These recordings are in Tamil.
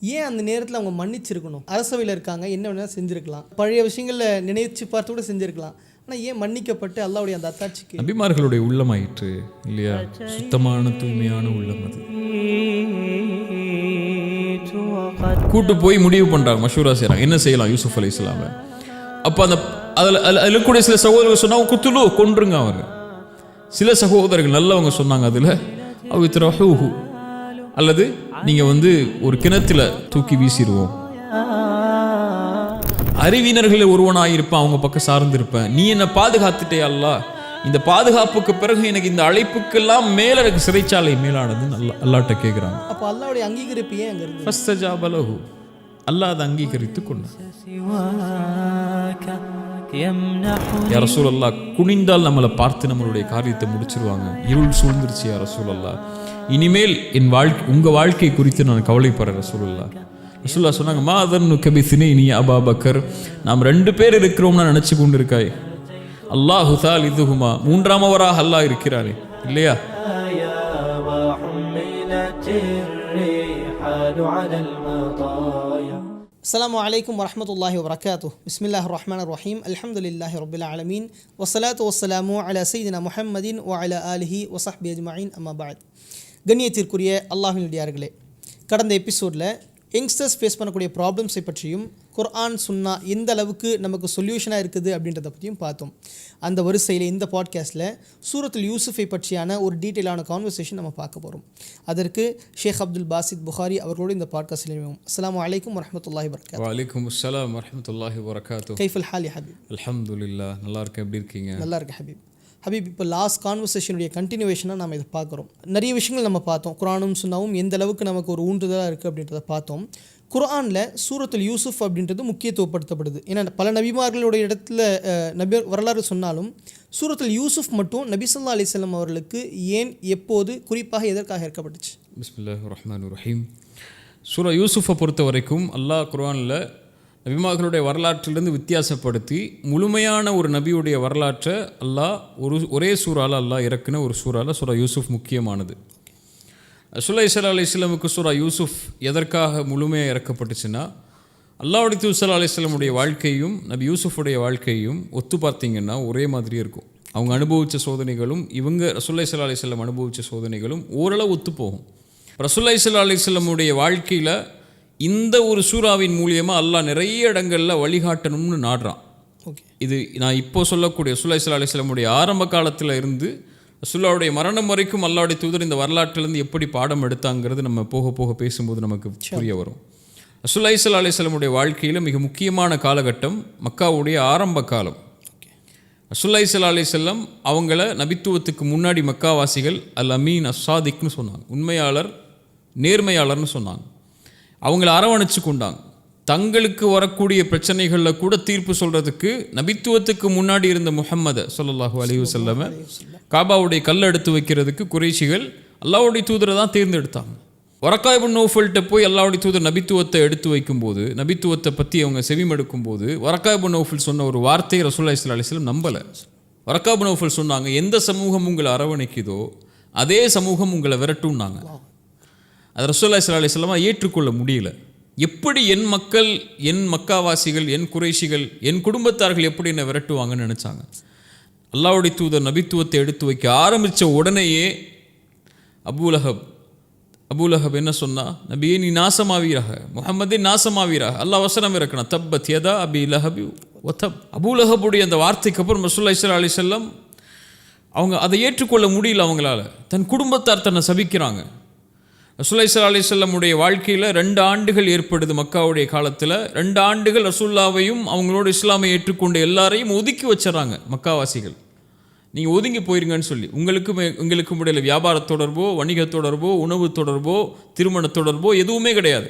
ஏன் அந்த நேரத்தில் அவங்க மன்னிச்சிருக்கணும்? அரசவையில் இருக்காங்க, என்ன வேணாலும் செஞ்சுருக்கலாம், பழைய விஷயங்களில் நினைச்சு பார்த்து கூட செஞ்சுருக்கலாம். ஆனால் ஏன் மன்னிக்கப்பட்டு அல்லாஹ்வுடைய அந்த அத்தாட்சிக்கு? நபிமார்களுடைய உள்ளமாயிற்று இல்லையா? சுத்தமான தூய்மையான உள்ளம் அது. கூட்டு போய் முடிவு பண்ணுறாங்க, மஷூரா செய்கிறாங்க, என்ன செய்யலாம் யூசுப் அலைஹிஸ்ஸலாமை. அப்போ அந்த அதில் இருக்கக்கூடிய சில சகோதரர்கள் சொன்னாங்க, குத்துலு கொன்றுங்க அவங்க. சில சகோதரர்கள் நல்லவங்க சொன்னாங்க, அதில் அவித்ரஹூஹு, அல்லது நீங்கள் ஒரு கிணத்துல தூக்கி வீசிடுவோம். அறிவினர்களில் ஒருவனாயிருப்பேன், அவங்க பக்கம் சார்ந்திருப்பேன். நீ என்னை பாதுகாத்துட்டே அல்லாஹ், இந்த பாதுகாப்புக்கு பிறகு எனக்கு இந்த அழைப்புக்கெல்லாம் மேல எனக்கு சிறைச்சாலை மேலானது அல்லாஹ்ட்ட கேட்குறாங்க. அப்போ அல்லாஹ்வுடைய அங்கீகரிப்பு ஏன் அங்கே இருக்கு? ஃபஸ்தஜாப லஹு, அல்லாஹ் அதை அங்கீகரித்து கொண்டான். யா ரசூலல்லாஹ், குனிந்தால் நம்மளை பார்த்து நம்மளுடைய காரியத்தை முடிச்சிருவாங்க. இருள் சூழ்ந்துருச்சு யா ரசூலல்லாஹ், இனிமேல் உங்கள் வாழ்க்கை குறித்து நான் கவலைப்படுறேன் ரசூலுல்லாஹ். ரசூலுல்லாஹ் சொன்னாங்க, மா அதன்னுக பிஸ்னைனி அபா பக்கர், நாம் 2 பேர் இருக்கிறோம்னா நினச்சி கொண்டு இருக்காய், அல்லாஹு தாலிதுஹுமா, மூன்றாமவராக அல்லாஹ் இருக்கிறாரே இல்லையா? அஸ்ஸலாமு அலைக்கும் வரஹ்மத்துல்லாஹி வபரகாத்துஹு. பிஸ்மில்லாஹிர் ரஹ்மானிர் ரஹீம். அல்ஹம்துலில்லாஹி ரப்பில் ஆலமீன். வஸ்ஸலாத்து வஸ்ஸலாமு அலா சய்யிதினா முஹம்மதின் வ அலா ஆலிஹி வ ஸஹ்பிஹி அஜ்மஈன். அம்மா பஅத். கண்ணியத்திற்குரிய அல்லாஹ்வின் அடியார்களே, கடந்த எபிசோடில் யங்ஸ்டர்ஸ் ஃபேஸ் பண்ணக்கூடிய ப்ராப்ளம்ஸை பற்றியும் குர்ஆன் சுன்னா எந்த அளவுக்கு நமக்கு சொல்யூஷனாக இருக்குது அப்படின்றத பற்றியும் பார்த்தோம். அந்த வரிசையில் இந்த பாட்காஸ்ட்டில் சூரத்துல் யூசுஃபை பற்றியான ஒரு டீட்டெயிலான கான்வர்சேஷன் நம்ம பார்க்க போகிறோம். அதற்கு ஷேக் அப்துல் பாசித் புகாரி அவர்களோடு இந்த பாட்காஸ்ட்டில் இணைவோம். அஸ்ஸலாமு அலைக்கும் வரஹ்மத்துல்லாஹி வபரகாத்துஹு. வலைக்கும் அஸ்ஸலாம் வரஹ்மத்துல்லாஹி வபரகாத்துஹு. கைஃபுல் ஹால் யா ஹபீப்? அல்ஹம்துலில்லாஹ், நல்லா இருக்கேன். எப்படி இருக்கீங்க? நல்லா இருக்கேன் ஹபீப். ஹபீப், இப்போ லாஸ்ட் கான்வர்சேஷனுடைய கண்டினியூவேஷனாக நம்ம இதை பார்க்குறோம். நிறைய விஷயங்கள் நம்ம பார்த்தோம். குர்ஆனும் சுன்னாவும் எந்த அளவுக்கு நமக்கு ஒரு ஊன்றுதலாக இருக்குது அப்படின்றத பார்த்தோம். குர்ஆனில் சூரத்துல் யூசுஃப் அப்படின்றது முக்கியத்துவப்படுத்தப்படுது. ஏன்னா பல நபிமார்களுடைய இடத்துல நபி வரலாறு சொன்னாலும் சூரத்துல் யூசுஃப் மட்டும் நபி ஸல்லல்லாஹு அலைஹி வஸல்லம் அவர்களுக்கு ஏன், எப்போது, குறிப்பாக எதற்காக இறக்கப்பட்டுச்சு? பிஸ்மில்லாஹிர் ரஹ்மானிர் ரஹீம். சூரா யூசுஃபை பொறுத்த வரைக்கும் அல்லாஹ் குர்ஆனில் நபிமார்களுடைய வரலாற்றிலிருந்து வித்தியாசப்படுத்தி முழுமையான ஒரு நபியுடைய வரலாற்றை அல்லாஹ் ஒரே சூறாவில் அல்லாஹ் இறக்குன ஒரு சூறாவில் சூரா யூசுஃப் முக்கியமானது. ரசூலுல்லாஹி ஸல்லல்லாஹு அலைஹி வஸல்லமுக்கு சூரா யூசுஃப் எதற்காக முழுமையாக இறக்கப்பட்டுச்சுன்னா, அல்லாஹ்வுடைய தூதர் ஸல்லல்லாஹு அலைஹி வஸல்லமுடைய வாழ்க்கையும் நபி யூசுஃபுடைய வாழ்க்கையும் ஒத்து பார்த்தீங்கன்னா ஒரே மாதிரி இருக்கும். அவங்க அனுபவித்த சோதனைகளும் இவங்க ரசூலுல்லாஹி ஸல்லல்லாஹு அலைஹி வஸல்லம் அனுபவித்த சோதனைகளும் ஓரளவு ஒத்து போகும். ரசூலுல்லாஹி ஸல்லல்லாஹு அலைஹி வஸல்லமுடைய வாழ்க்கையில் இந்த ஒரு சூறாவின் மூலியமாக அல்லாஹ் நிறைய இடங்களில் வழிகாட்டணும்னு நாடுறான். ஓகே, இது நான் இப்போ சொல்லக்கூடிய ரசூலுல்லாஹி ஸல்லல்லாஹு அலைஹி வஸல்லமுடைய ஆரம்ப காலத்தில் இருந்து ரசூலுல்லாஹ்வுடைய மரணம் வரைக்கும் அல்லாஹ்வுடைய தூதர் இந்த வரலாற்றிலேருந்து எப்படி பாடம் எடுத்தாங்கிறது நம்ம போக போக பேசும்போது நமக்கு புரிய வரும். ரசூலுல்லாஹி ஸல்லல்லாஹு அலைஹி வஸல்லமுடைய வாழ்க்கையில் மிக முக்கியமான காலகட்டம் மக்காவுடைய ஆரம்ப காலம். ரசூலுல்லாஹி ஸல்லல்லாஹு அலைஹி வஸல்லம் அவங்கள நபித்துவத்துக்கு முன்னாடி மக்காவாசிகள் அல் அமீன் அஸ்ஸாதிக்னு சொன்னாங்க, உண்மையாளர், நேர்மையாளர்னு சொன்னாங்க. அவங்கள அரவணைச்சு கொண்டாங்க. தங்களுக்கு வரக்கூடிய பிரச்சனைகளில் கூட தீர்ப்பு சொல்கிறதுக்கு நபித்துவத்துக்கு முன்னாடி இருந்த முஹம்மது ஸல்லல்லாஹு அலைஹி வஸல்லம் காபாவுடைய கல்லை எடுத்து வைக்கிறதுக்கு குறைஷிகள் அல்லாஹ்வுடைய தூதரை தான் தேர்ந்தெடுத்தாங்க. வரக்கா இப்னு நௌஃபல்கிட்ட போய் அல்லாஹ்வுடைய தூதர் நபித்துவத்தை எடுத்து வைக்கும்போது, நபித்துவத்தை பற்றி அவங்க செவிமடுக்கும்போது வரக்கா இப்னு நௌஃபல் சொன்ன ஒரு வார்த்தையை ரசூலுல்லாஹி ஸல்லல்லாஹு அலைஹி வஸல்லம் நம்பலை. வரக்கா இப்னு நௌஃபல் சொன்னாங்க, எந்த சமூகம் உங்களை அரவணைக்குதோ அதே சமூகம் உங்களை விரட்டும்னாங்க. அது ரசூலுல்லாஹி ஸல்லல்லாஹு அலைஹி வஸல்லம் ஏற்றுக்கொள்ள முடியல. எப்படி என் மக்கள், என் மக்காவாசிகள், என் குறைஷிகள், என் குடும்பத்தார்கள் எப்படி என்னை விரட்டுவாங்கன்னு நினச்சாங்க. அல்லாஹ்வுடைய தூதர் நபித்துவத்தை எடுத்து வைக்க ஆரம்பித்த உடனேயே அபூலஹப் என்ன சொன்னா, நபியே நீ நாசமாவீராக, முஹம்மதே நாசமாவீராக, அல்லாஹ் வசனம் இறக்கணும், தப்பத் யதா அபி லஹபி வதப். அபூலஹபுடைய அந்த வார்த்தைக்கு அப்புறம் ரசூலுல்லாஹி ஸல்லல்லாஹு அலைஹி வஸல்லம் அவங்க அதை ஏற்றுக்கொள்ள முடியல. அவங்களால தன் குடும்பத்தார் தன்னை சபிக்கிறாங்க. ரசூலுல்லாஹி ஸல்லல்லாஹு அலைஹி வஸல்லமுடைய வாழ்க்கையில் 2 ஆண்டுகள் ஏற்படுது மக்காவுடைய காலத்தில். 2 ஆண்டுகள் ரசூலுல்லாவையும் அவங்களோட இஸ்லாமை ஏற்றுக்கொண்ட எல்லாரையும் ஒதுக்கி வச்சுறாங்க மக்காவாசிகள். நீங்கள் ஒதுங்கி போயிருங்கன்னு சொல்லி, உங்களுக்கும் இடையில் வியாபார தொடர்போ, வணிக தொடர்போ, உணவு தொடர்போ, திருமண தொடர்போ எதுவுமே கிடையாது.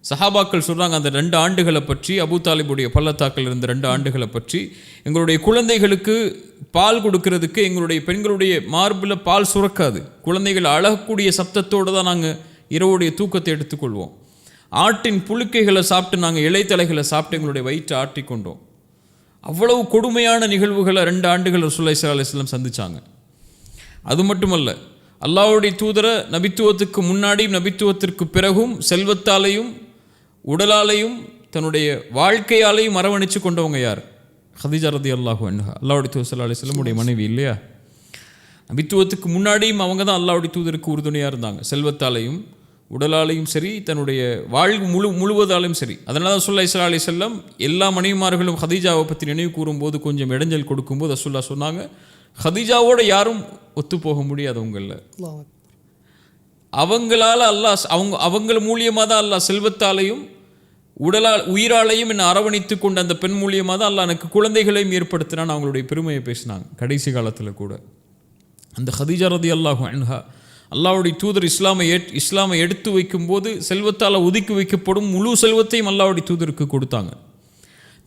சஹாபாக்கள் சொல்கிறாங்க, அந்த 2 ஆண்டுகளை பற்றி, அபூ தாலிபுடைய பள்ளத்தாக்கில் இருந்த 2 ஆண்டுகளை பற்றி, எங்களுடைய குழந்தைகளுக்கு பால் கொடுக்கறதுக்கு எங்களுடைய பெண்களுடைய மார்பில் பால் சுரக்காது. குழந்தைகள் அழகக்கூடிய சப்தத்தோடு தான் நாங்கள் இரவுடைய தூக்கத்தை எடுத்துக்கொள்வோம். ஆட்டின் புழுக்கைகளை சாப்பிட்டு, நாங்கள் இலைத்தலைகளை சாப்பிட்டு எங்களுடைய வயிற்றை ஆட்டி கொண்டோம். அவ்வளவு கொடுமையான நிகழ்வுகளை 2 ஆண்டுகள் ரசூலுல்லாஹி ஸல்லல்லாஹு அலைஹி வஸல்லம் சந்திச்சாங்க. அது மட்டுமல்ல, அல்லாஹ்வுடைய தூதரை நபித்துவத்துக்கு முன்னாடியும் நபித்துவத்திற்கு பிறகும் செல்வத்தாலையும் உடலாலையும் தன்னுடைய வாழ்க்கையாலையும் அரவணைச்சு கொண்டவங்க யார்? ஹதீஜா ரலியல்லாஹு அன்ஹா, அல்லாஹ்வுடைய தூதர் ஸல்லல்லாஹு அலைஹி வஸல்லம் உடைய மனைவி இல்லையா? நபித்துவத்துக்கு முன்னாடியும் அவங்க தான் அல்லாஹ்வுடைய தூதருக்கு உறுதுணையாக இருந்தாங்க. செல்வத்தாலையும் உடலாலையும் சரி, தன்னுடைய வாழ்வு முழுவதாலையும் சரி. அதனால தான் ரசூலுல்லாஹி ஸல்லல்லாஹு அலைஹி வஸல்லம் எல்லா மனைவிமார்களும் ஹதீஜாவை பற்றி நினைவு கூறும்போது கொஞ்சம் இடைஞ்சல் கொடுக்கும்போது ரசூலுல்லாஹ் சொன்னாங்க, ஹதீஜாவோட யாரும் ஒத்து போக முடியாது உங்களில். அவங்களால அல்லாஹ் அவங்கள மூலியமாக தான் அல்லாஹ் செல்வத்தாலையும் உயிராலையும் என்னை அரவணைத்து கொண்ட அந்த பெண் மூலியமாக தான் அல்லாஹ் எனக்கு குழந்தைகளையும் ஏற்படுத்தினான்னு அவங்களுடைய பெருமையை பேசினாங்க. கடைசி காலத்தில் கூட அந்த ஹதீஜா ரலியல்லாஹு அன்ஹா அல்லாஹ்வுடைய தூதர் இஸ்லாமை எடுத்து வைக்கும்போது செல்வத்தால் ஒதுக்கி வைக்கப்படும் முழு செல்வத்தையும் அல்லாஹ்வுடைய தூதருக்கு கொடுத்தாங்க.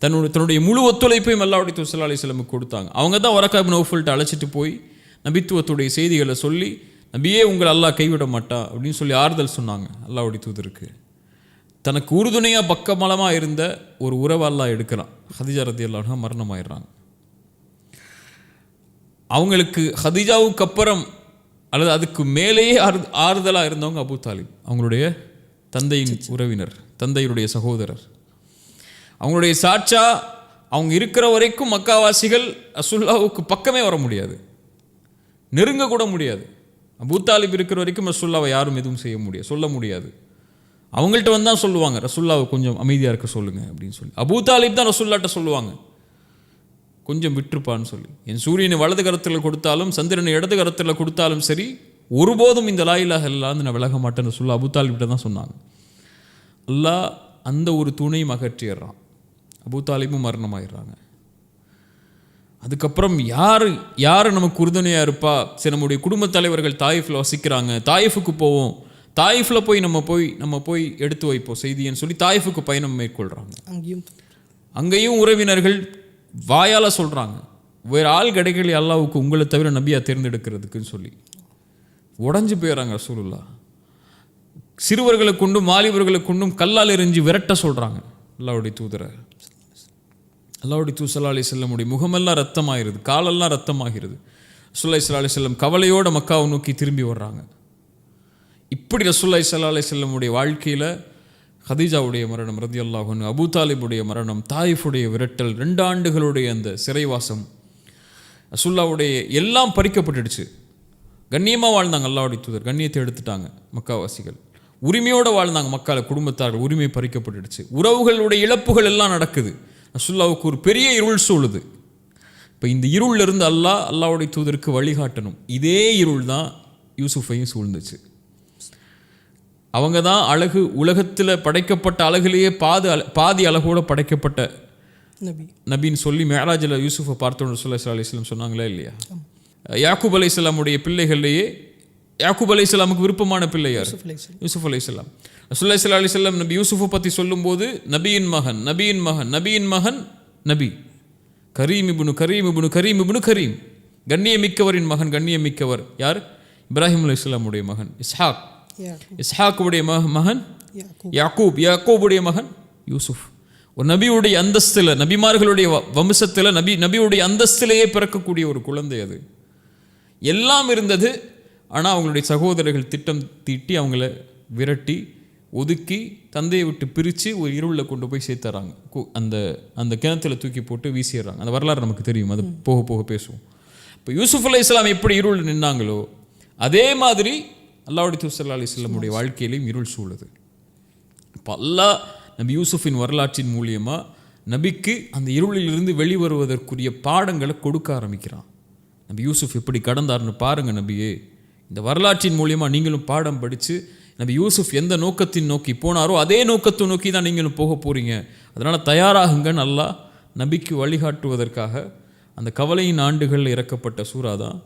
தன்னுடைய முழு ஒத்துழைப்பையும் அல்லாஹ்வுடைய தூதர் ஸல்லல்லாஹு அலைஹி வஸல்லம் கொடுத்தாங்க. அவங்க தான் வரக்கா இப்னு நௌஃபல்ட்ட அழைச்சிட்டு போய் நபித்துவத்துடைய செய்திகளை சொல்லி, நபியே உங்களை அல்லாஹ் கைவிட மாட்டா அப்படின்னு சொல்லி ஆறுதல் சொன்னாங்க அல்லாஹ்வுடைய தூதருக்கு. தனக்கு உறுதுணையாக பக்கமலமாக இருந்த ஒரு உறவை அல்லாஹ் எடுக்கிறான். ஹதீஜா ரலியல்லாஹு அன்ஹா மரணமாயிடுறாங்க. அவங்களுக்கு ஹதீஜாவுக்கு அப்புறம் அல்லது அதுக்கு மேலேயே ஆறுதலாக இருந்தவங்க அபூ தாலிப், அவங்களுடைய தந்தையின் உறவினர், தந்தையுடைய சகோதரர். அவங்களுடைய சாட்சா அவங்க இருக்கிற வரைக்கும் மக்காவாசிகள் ரசூலுல்லாஹ்வுக்கு பக்கமே வர முடியாது, நெருங்க கூட முடியாது. அபூ தாலிப் இருக்கிற வரைக்கும் ரசூலுல்லாஹ்வை யாரும் எதுவும் சொல்ல முடியாது. அவங்கள்ட்ட வந்து தான் சொல்லுவாங்க, ரசூலுல்லாஹ்வை கொஞ்சம் அமைதியாக இருக்க சொல்லுங்கள் அப்படின்னு சொல்லி. அபூ தாலிப் தான் ரசூலுல்லாஹ்ட்ட சொல்லுவாங்க, கொஞ்சம் விட்டுருப்பான்னு சொல்லி. என் சூரியனை வலது கரத்தில் கொடுத்தாலும் சந்திரனை இடது கரத்தில் கொடுத்தாலும் சரி, ஒருபோதும் இந்த லா இலாஹ இல்லல்லாஹ் நான் விலக மாட்டேன்னு சொல்லி அபூ தாலிப்கிட்ட தான் சொன்னாங்க. அல்லாஹ் அந்த ஒரு துணையும் அகற்றிடுறான். அபூ தாலிபும் மரணமாயிடுறாங்க. அதுக்கப்புறம் யார் நமக்கு உறுதுணையாக இருப்பா? சரி, நம்முடைய குடும்பத் தலைவர்கள் தாயிஃபில் வசிக்கிறாங்க, தாயிஃபுக்கு போவோம், தாயிஃபில் போய் நம்ம போய் எடுத்து வைப்போம் செய்தின்னு சொல்லி தாயிஃபுக்கு பயணம் மேற்கொள்கிறாங்க. அங்கேயும் உறவினர்கள் வாயால் சொல்கிறாங்க, வேறு ஆள் கிடைக்கல அல்லாஹ்வுக்கு உங்களை தவிர நபியா தேர்ந்தெடுக்கிறதுக்குன்னு சொல்லி உடஞ்சி போயிடறாங்க ரசூலுல்லாஹ். சிறுவர்களை கொண்டும் வாலிபர்களை கொண்டும் கல்லால் எறிஞ்சு விரட்ட சொல்கிறாங்க அல்லாஹ்வுடைய தூதரை. அல்லாஹ்வுடைய தூதர் ஸல்லல்லாஹு அலைஹி வஸல்லம் முகமெல்லாம் ரத்தமாகிறது, காலெல்லாம் ரத்தமாகிறது. ரசூலுல்லாஹி ஸல்லல்லாஹு அலைஹி வஸல்லம் கவலையோட மக்காவை நோக்கி திரும்பி வர்றாங்க. இப்படி ரசூலுல்லாஹி ஸல்லல்லாஹு அலைஹி வஸல்லம் வாழ்க்கையில் ஹதீஜாவுடைய மரணம் ரலியல்லாஹு அன்ஹு, அபூ தாலிபுடைய மரணம், தாயிஃபுடைய விரட்டல், 2 ஆண்டுகளுடைய அந்த சிறைவாசம், ரசூலுல்லாஹ்வுடைய எல்லாம் பறிக்கப்பட்டுடுச்சு. கண்ணியமாக வாழ்ந்தாங்க அல்லாஹ்வுடைய தூதர், கண்ணியத்தை எடுத்துட்டாங்க மக்காவாசிகள். உரிமையோடு வாழ்ந்தாங்க மக்கால குடும்பத்தார்கள், உரிமை பறிக்கப்பட்டுடுச்சு. உறவுகளுடைய இழப்புகள் எல்லாம் நடக்குது. ரசூலுல்லாஹ்வுக்கு ஒரு பெரிய இருள் சூழுது. இப்போ இந்த இருளிலிருந்து அல்லாஹ்வுடைய தூதருக்கு வழிகாட்டணும். இதே இருள் தான் யூசுஃபையும் சூழ்ந்துச்சு. அவங்க தான் அழகு, உலகத்தில் படைக்கப்பட்ட அழகுலேயே பாதி அழகோடு படைக்கப்பட்ட நபின்னு சொல்லி மேராஜில் யூசுஃபை பார்த்தோன்னு ரசூலுல்லாஹி ஸல்லல்லாஹு அலைஹி வஸல்லம் சொன்னாங்களே இல்லையா? யாக்கூப் அலைஹிஸ்ஸலாமுடைய பிள்ளைகள்லேயே யாக்கூப் அலைஹிஸ்ஸலாமுக்கு விருப்பமான பிள்ளை யார்? யூசுஃப் அலைஹிஸ்ஸலாம். ரசூலுல்லாஹி ஸல்லல்லாஹு அலைஹி வஸல்லம் நபி யூசுஃபை பற்றி சொல்லும்போது நபியின் மகன் நபி கரீம் இப்னு கரீம், கண்ணியமிக்கவரின் மகன், கண்ணியமிக்கவர் யார்? இப்ராஹிம் அலைஹிஸ்ஸலாமுடைய மகன் இஸ்ஹாக்குடைய மகன் யாக்கூபுடைய மகன் யூசுஃப். ஒரு நபியுடைய அந்தஸ்தில், நபிமார்களுடைய வம்சத்தில் நபியுடைய அந்தஸ்திலேயே பிறக்கக்கூடிய ஒரு குழந்தை. அது எல்லாம் இருந்தது. ஆனால் அவங்களுடைய சகோதரர்கள் திட்டம் தீட்டி அவங்கள விரட்டி ஒதுக்கி தந்தையை விட்டு பிரித்து ஒரு இருளில் கொண்டு போய் சேர்த்துறாங்க. அந்த கிணத்துல தூக்கி போட்டு வீசிடுறாங்க. அந்த வரலாறு நமக்கு தெரியும், அது போக போக பேசுவோம். இப்போ யூசுஃப் அலைஹிஸ்ஸலாம் எப்படி இருள் நின்னாங்களோ அதே மாதிரி அல்லாஹ்வுடைய தூதர் ஸல்லல்லாஹு அலைஹி வஸல்லம் வாழ்க்கையிலையும் இருள் சூழுது. இப்போ அல்லாஹ் நபி யூசுஃபின் வரலாற்றின் மூலியமாக நபிக்கு அந்த இருளிலிருந்து வெளிவருவதற்குரிய பாடங்களை கொடுக்க ஆரம்பிக்கிறான். நபி யூசுஃப் எப்படி கடந்தார்னு பாருங்கள் நபியே. இந்த வரலாற்றின் மூலியமாக நீங்களும் பாடம் படித்து நபி யூசுஃப் எந்த நோக்கத்தின் நோக்கி போனாரோ அதே நோக்கத்தை நோக்கி தான் நீங்களும் போக போகிறீங்க. அதனால் தயாராகுங்கன்னு அல்லாஹ் நபிக்கு வழிகாட்டுவதற்காக அந்த கவலையின் ஆண்டுகளில் இறக்கப்பட்ட சூறா தான்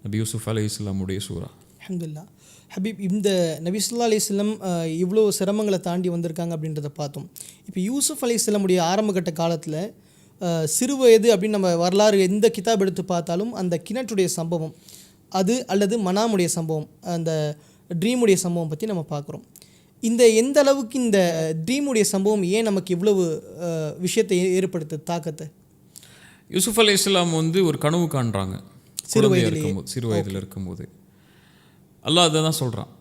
நபி யூசுஃப் அலைஹிஸ்ஸலாமுடைய சூறா. அல்ஹம்துலில்லாஹ். ஹபீப், இந்த நபி ஸல்லல்லாஹு அலைஹி வஸல்லம் இவ்வளோ சிரமங்களை தாண்டி வந்திருக்காங்க அப்படின்றத பார்த்தோம். இப்போ யூசுஃப் அலைஹிஸ்ஸலாமுடைய ஆரம்பகட்ட காலத்தில் சிறு வயது அப்படின்னு நம்ம வரலாறு எந்த கிதாப் எடுத்து பார்த்தாலும் அந்த கிணற்றுடைய சம்பவம் அது அல்லது மனாமுடைய சம்பவம், அந்த ட்ரீமுடைய சம்பவம் பற்றி நம்ம பார்க்குறோம். எந்த அளவுக்கு இந்த ட்ரீமுடைய சம்பவம் ஏன் நமக்கு இவ்வளவு விஷயத்தை ஏற்படுத்து தாக்கத்தை? யூசுஃப் அலைஹிஸ்ஸலாம் ஒரு கனவு காண்றாங்க சிறு வயதில் இருக்கும்போது. அல்லாஹ் அதை தான் சொல்கிறான்.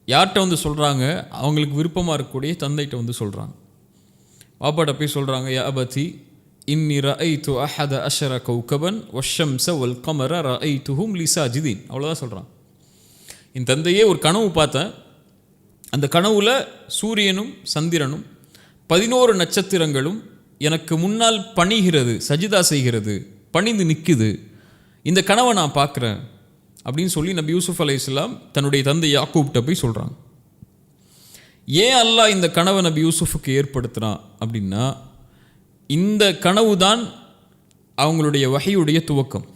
யார்கிட்ட சொல்கிறாங்க? அவங்களுக்கு விருப்பமாக இருக்கக்கூடிய தந்தைகிட்ட சொல்கிறாங்க. வாப்பாட்ட போய் சொல்கிறாங்க, யா அபதி இன்னி ரஅய்து அஹத அஷர கௌகபன் வஷம்ஸ வல் கமர ரஅய்துஹும் லி சாஜிதீன். அவ்வளோதான் சொல்கிறான். என் தந்தையே, ஒரு கனவு பார்த்தேன். அந்த கனவுல சூரியனும் சந்திரனும் 11 நட்சத்திரங்களும் எனக்கு முன்னால் பணிகிறது, சஜிதா செய்கிறது, பணிந்து நிற்குது. இந்த கனவை நான் பார்க்குறேன் அப்படின்னு சொல்லி நபி யூசுப் அலைஹிஸ்ஸலாம் தன்னுடைய தந்தை யாக்கூப்கிட்ட போய் சொல்கிறாங்க. ஏன் அல்லாஹ் இந்த கனவை நபி யூசுஃபுக்கு ஏற்படுத்துகிறான் அப்படின்னா, இந்த கனவு தான் அவங்களுடைய வஹியுடைய துவக்கம்.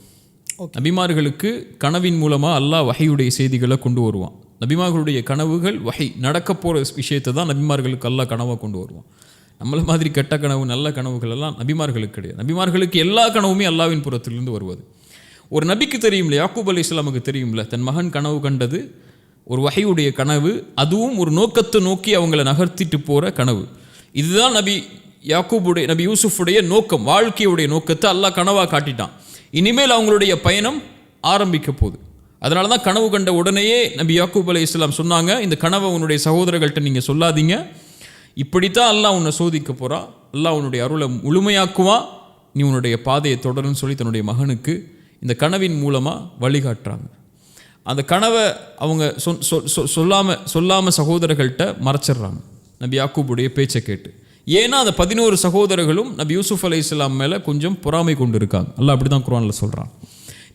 நபிமார்களுக்கு கனவின் மூலமாக அல்லாஹ் வஹியுடைய செய்திகளை கொண்டு வருவான். நபிமார்களுடைய கனவுகள் வஹி, நடக்க போகிற விஷயத்தை தான் நபிமார்களுக்கு அல்லாஹ் கனவாக கொண்டு வருவான். நம்மள மாதிரி கெட்ட கனவு நல்ல கனவுகள் எல்லாம் நபிமார்களுக்கு கிடையாது. நபிமார்களுக்கு எல்லா கனவுமே அல்லாஹ்வின் புறத்திலிருந்து வருவது. ஒரு நபிக்கு தெரியும்ல, யாக்கூப் அலைஹிஸ்ஸலாமுக்கு தெரியும்ல, தன் மகன் கனவு கண்டது ஒரு வஹியுடைய கனவு, அதுவும் ஒரு நோக்கத்தை நோக்கி அவங்கள நகர்த்திட்டு போகிற கனவு. இதுதான் நபி யூசுஃபுடைய நோக்கம், வாழ்க்கையுடைய நோக்கத்தை அல்லாஹ் கனவாக காட்டிட்டான். இனிமேல் அவங்களுடைய பயணம் ஆரம்பிக்க போகுது. அதனால தான் கனவு கண்ட உடனேயே நபி யாக்கூப் அலைஹிஸ்ஸலாம் சொன்னாங்க, இந்த கனவை உன்னுடைய சகோதரர்கள்ட்ட நீங்கள் சொல்லாதீங்க, இப்படித்தான் அல்லாஹ் உன்னை சோதிக்க போகிறான், அல்லாஹ் உன்னுடைய அருளை முழுமையாக்குவான், நீ உன்னுடைய பாதையை தொடருன்னு சொல்லி தன்னுடைய மகனுக்கு இந்த கனவின் மூலமாக வழிகாட்டுறாங்க. அந்த கனவை அவங்க சொல்லாமல் சகோதரர்கள்ட்ட மறைச்சிட்றாங்க நபி யாக்கூபுடைய பேச்சை கேட்டு. ஏன்னா அந்த 11 சகோதரர்களும் நபி யூசுப் அலைஹிஸ்ஸலாம் மேலே கொஞ்சம் பொறாமை கொண்டு இருக்காங்க. அல்லாஹ் அப்படி தான் குர்ஆனில் சொல்கிறான்.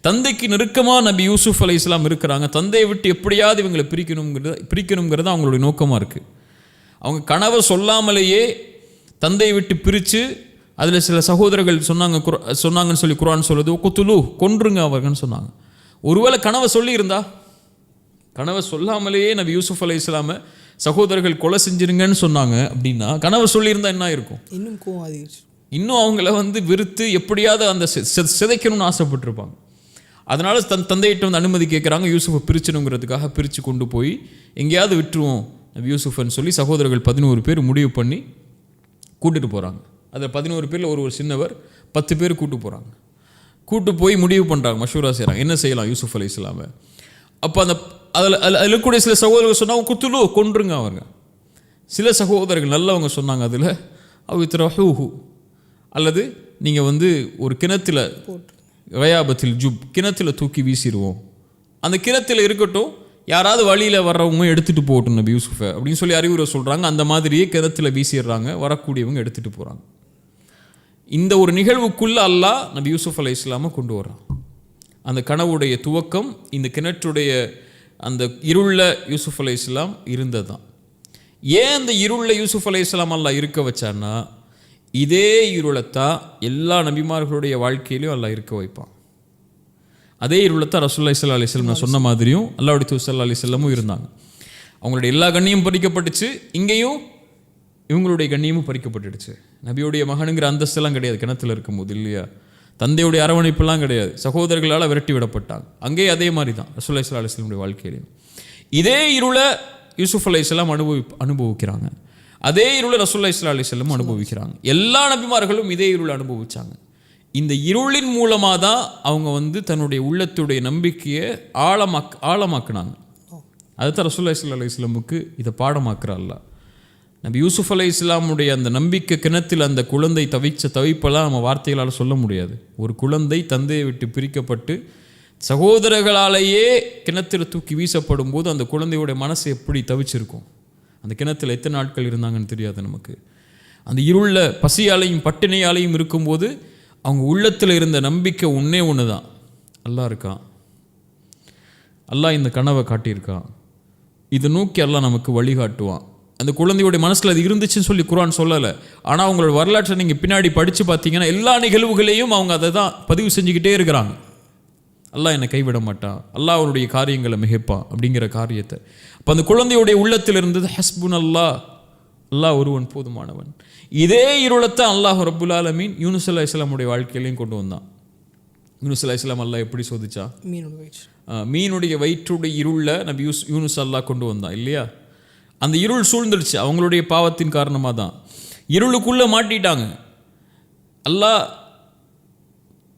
தந்தைக்கு நெருக்கமாக நபி யூசுப் அலைஹிஸ்ஸலாம் இருக்கிறாங்க. தந்தையை விட்டு எப்படியாவது இவங்களை பிரிக்கணுங்கிறது அவங்களுடைய நோக்கமாக இருக்குது. அவங்க கனவை சொல்லாமலேயே தந்தையை விட்டு பிரித்து, அதில் சில சகோதரர்கள் சொன்னாங்கன்னு சொல்லி குர்ஆன் சொல்லுது, குத்துலு, கொன்றுங்க அவர்கள்னு சொன்னாங்க. ஒருவேளை கனவை சொல்லியிருந்தா, கனவை சொல்லாமலேயே நபி யூசுப் அலைஹிஸ்ஸலாமை சகோதரர்கள் கொலை செஞ்சிருங்கன்னு சொன்னாங்க அப்படின்னா, கனவை சொல்லியிருந்தா என்ன இருக்கும்? இன்னும் கோவம் அதிகரிச்சு, இன்னும் அவங்கள வெறுத்து எப்படியாவது அந்த சிதைக்கணும்னு ஆசைப்பட்டிருப்பாங்க. அதனால தந்தையிட்ட அனுமதி கேட்குறாங்க, யூசுஃபை பிரிச்சணுங்கிறதுக்காக பிரித்து கொண்டு போய் எங்கேயாவது விட்டுருவோம் நபி யூசுஃப்னு சொல்லி சகோதரர்கள் 11 பேர் முடிவு பண்ணி கூட்டிட்டு போகிறாங்க. அதில் 11 பேரில் ஒரு சின்னவர் 10 பேர் கூட்டு போய் முடிவு பண்ணுறாங்க, மஷூரா செய்கிறாங்க, என்ன செய்யலாம் யூசுப் அலைஹிஸ்ஸலாமை. அப்போ அதில் இருக்கக்கூடிய சில சகோதரர்கள் சொன்னாங்க, குத்துலு, கொன்றுங்க அவங்க. சில சகோதரர்கள் நல்லவங்க சொன்னாங்க, அதில் அவித்ரஹூஹு, அல்லது நீங்கள் ஒரு கிணத்துல கயாபத்தில் ஜுப், கிணத்துல தூக்கி வீசிடுவோம், அந்த கிணத்துல இருக்கட்டும், யாராவது வழியில் வர்றவங்க எடுத்துகிட்டு போகட்டும் நபி யூசுஃபை அப்படின்னு சொல்லி அறிவுரை சொல்கிறாங்க. அந்த மாதிரியே கிணத்துல வீசிடுறாங்க, வரக்கூடியவங்க எடுத்துகிட்டு போகிறாங்க. இந்த ஒரு நிகழ்வுக்குள்ளே அல்லாஹ் நபி யூசுப் அலைஹிஸ்ஸலாமை கொண்டு வர்றான். அந்த கனவுடைய துவக்கம் இந்த கிணற்றுடைய அந்த இருளில் யூசுப் அலைஹிஸ்ஸலாம் இருந்தது தான். ஏன் அந்த இருளில் யூசுப் அலைஹிஸ்ஸலாம் அல்லாஹ் இருக்க வச்சான்னா, இதே இருளைத்தான் எல்லா நபிமார்களுடைய வாழ்க்கையிலையும் அல்லாஹ் இருக்க வைப்பான். அதே இருளைத்தான் ரசூலுல்லாஹி ஸல்லல்லாஹு அலைஹி வஸல்லம் சொன்ன மாதிரியும் அல்லாஹ்வுடைய தூதர் ஸல்லல்லாஹு அலைஹி வஸல்லமும் இருந்தாங்க. அவங்களுடைய எல்லா கண்ணியும் பறிக்கப்பட்டுச்சு, இங்கேயும் இவங்களுடைய கண்ணியமும் பறிக்கப்பட்டுடுச்சு. நபியுடைய மகனுங்கிற அந்தஸ்தெல்லாம் கிடையாது கிணத்துல இருக்கும்போது, இல்லையா? தந்தையுடைய அரவணைப்பெல்லாம் கிடையாது, சகோதரர்களால் விரட்டி விடப்பட்டாங்க. அங்கேயே அதே மாதிரி தான் ரசூலுல்லாஹி ஸல்லல்லாஹு அலைஹி வஸல்லம் வாழ்க்கையிலையும் இதே இருளை யூசுப் அலைஹிஸ்ஸலாம் அனுபவிக்கிறாங்க. அதே இருளை ரசூலுல்லாஹி ஸல்லல்லாஹு அலைஹி வஸல்லம் அனுபவிக்கிறாங்க. எல்லா நபிமார்களும் இதே இருளை அனுபவிச்சாங்க. இந்த இருளின் மூலமாக தான் அவங்க தன்னுடைய உள்ளத்துடைய நம்பிக்கையை ஆழமாக்குனாங்க. அதுதான் ரசூலுல்லாஹி ஸல்லல்லாஹு அலைஹி வஸல்லமுக்கு இதை பாடமாக்குறாள்ல. நபி யூசுப் அலைஹிஸ்ஸலாமுடைய அந்த நம்பிக்கை கிணத்தில் அந்த குழந்தை தவிச்ச தவிப்பெல்லாம் நம்ம வார்த்தைகளால் சொல்ல முடியாது. ஒரு குழந்தை தந்தையை விட்டு பிரிக்கப்பட்டு சகோதரர்களாலேயே கிணத்தில் தூக்கி வீசப்படும் போது அந்த குழந்தையோடைய மனசு எப்படி தவிச்சிருக்கும். அந்த கிணத்துல எத்தனை நாட்கள் இருந்தாங்கன்னு தெரியாது நமக்கு. அந்த இருளில் பசியாலையும் பட்டினியாலையும் இருக்கும்போது அவங்க உள்ளத்தில் இருந்த நம்பிக்கை ஒன்று தான், அல்லாஹ் இருக்கான், அல்லாஹ் இந்த கனவை காட்டியிருக்கான், இதை நோக்கி அல்லாஹ் நமக்கு வழிகாட்டுவான். அந்த குழந்தையோடைய மனசில் அது இருந்துச்சுன்னு சொல்லி குர்ஆன் சொல்லலை. ஆனால் அவங்களோட வரலாற்றை நீங்கள் பின்னாடி படித்து பார்த்தீங்கன்னா எல்லா நிகழ்வுகளையும் அவங்க அதை தான் பதிவு செஞ்சுக்கிட்டே இருக்கிறாங்க. அல்லாஹ் என்னை கைவிட மாட்டான், அல்லாஹ் அவருடைய காரியங்களை மிகைப்பான் அப்படிங்கிற காரியத்தை. அப்போ அந்த குழந்தையுடைய உள்ளத்தில் இருந்தது ஹஸ்புன் அல்லாஹ், அல்லாஹ் ஒருவன் போதுமானவன். இதே இருளத்தான் அல்லாஹ் ரப்புல் ஆலமீன் யூனுஸ் அலைஹிஸ்ஸலாமுடைய வாழ்க்கையிலையும் கொண்டு வந்தான். யூனுஸ் அலைஹிஸ்ஸலாம் அல்லாஹ் எப்படி சோதிச்சா? மீனுடைய வயிற்றுடைய இருளில் நபி யூனுஸ் அல்லாஹ் கொண்டு வந்தான், இல்லையா? அந்த இருள் சூழ்ந்துடுச்சு அவங்களுடைய பாவத்தின் காரணமாக தான். இருளுக்குள்ளே மாட்டிட்டாங்க. அல்லாஹ்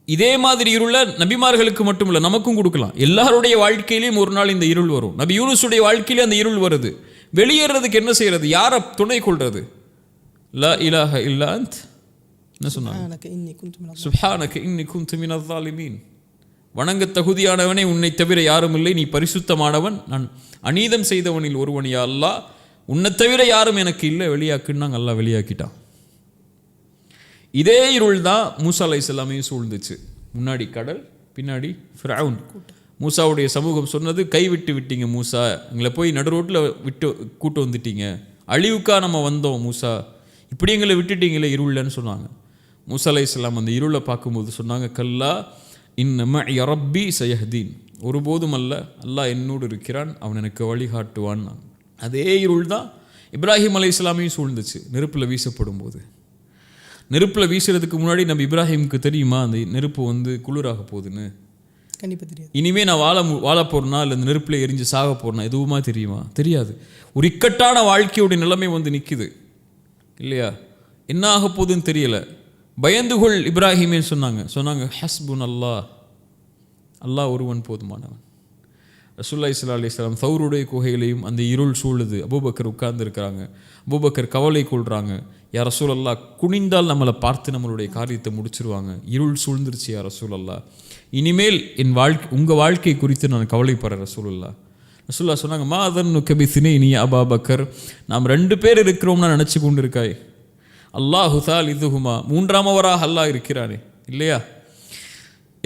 இதே மாதிரி இருளை நபிமார்களுக்கு மட்டும் இல்லை நமக்கும் கொடுக்கலாம். எல்லாருடைய வாழ்க்கையிலையும் ஒரு நாள் இந்த இருள் வரும். நபி யூனுஸுடைய வாழ்க்கையிலே அந்த இருள் வருது. வெளியேறதுக்கு என்ன செய்யறது? யாரை துணை கொள்வது? லா இலாஹ இல்லா அன்த், என்ன சொன்னாங்க? சுப்ஹானக இன்னி குன்து மினல் சுப்ஹானக இன்னி குன்து மினல் ஸாலிமீன். வணங்க தகுதியானவனே, உன்னை தவிர யாரும் இல்லை, நீ பரிசுத்தமானவன், நான் அநீதம் செய்தவனில் ஒருவன் யா அல்லாஹ், உன்னை தவிர யாரும் எனக்கு இல்லை, வெளியாக்குன்னு அல்லாஹ் வெளியாக்கிட்டான். இதே இருள் தான் மூசா அலைஹிஸ்ஸலாமையும் சூழ்ந்துச்சு. முன்னாடி கடல், பின்னாடி ஃபிரௌன். மூசாவுடைய சமூகம் சொன்னது, கைவிட்டு விட்டீங்க மூசா, எங்களை போய் நடு ரோட்டில் விட்டு கூட்டு வந்துட்டீங்க, அழிவுக்கா நம்ம வந்தோம் மூசா, இப்படி எங்களை விட்டுட்டீங்களே இருளன்னு சொன்னாங்க. மூசா அலைஹிஸ்ஸலாம் அந்த இருளை பார்க்கும்போது சொன்னாங்க, கல்லா இன்னம ரப்பி சயஹ்தீன், ஒருபோதும் அல்ல, அல்லாஹ் என்னோடு இருக்கிறான், அவன் எனக்கு வழிகாட்டுவான். அதே இருள் தான் இப்ராஹிம் அலைஹிஸ்ஸலாமையும் சூழ்ந்துச்சு நெருப்பில் வீசப்படும் போது. நெருப்பில் வீசுறதுக்கு முன்னாடி நம்ம இப்ராஹிமுக்கு தெரியுமா அந்த நெருப்பு குளிராக போகுதுன்னு? கண்டிப்பாக தெரியாது. இனிமே நான் வாழ போறேன்னா இல்லை இந்த நெருப்பில் எரிஞ்சு சாக போறேன்னா எதுவுமா தெரியுமா? தெரியாது. ஒரு இக்கட்டான வாழ்க்கையுடைய நிலைமை நிற்குது இல்லையா? என்ன ஆக போகுதுன்னு தெரியல. பயந்துகொள் இப்ராஹிமே சொன்னாங்க ஹஸ்புன் அல்லாஹ், அல்லாஹ் ஒருவன் போதுமானவன். ரசூலுல்லாஹி ஸல்லல்லாஹு அலைஹி வஸல்லம் தௌருடைய குகையிலையும் அந்த இருள் சூழுது, அபூபக்கர் உட்கார்ந்து இருக்கிறாங்க. அபூபக்கர் கவலை கொள்றாங்க, யா ரசூலல்லாஹ், குனிந்தால் நம்மளை பார்த்து நம்மளுடைய காரியத்தை முடிச்சிருவாங்க, இருள் சூழ்ந்துருச்சு யா ரசூலல்லாஹ், இனிமேல் உங்கள் வாழ்க்கை குறித்து நான் கவலைப்படுறேன் ரசூலுல்லாஹ். ரசூலுல்லாஹ் சொன்னாங்க, மா அதன்னுக பிஸ்னைனி அபூபக்கர், நாம் 2 பேர் இருக்கிறோம்னா நினச்சி கொண்டு இருக்காய், அல்லாஹு தாலிதுஹுமா, மூன்றாமவராக அல்லாஹ் இருக்கிறானே இல்லையா?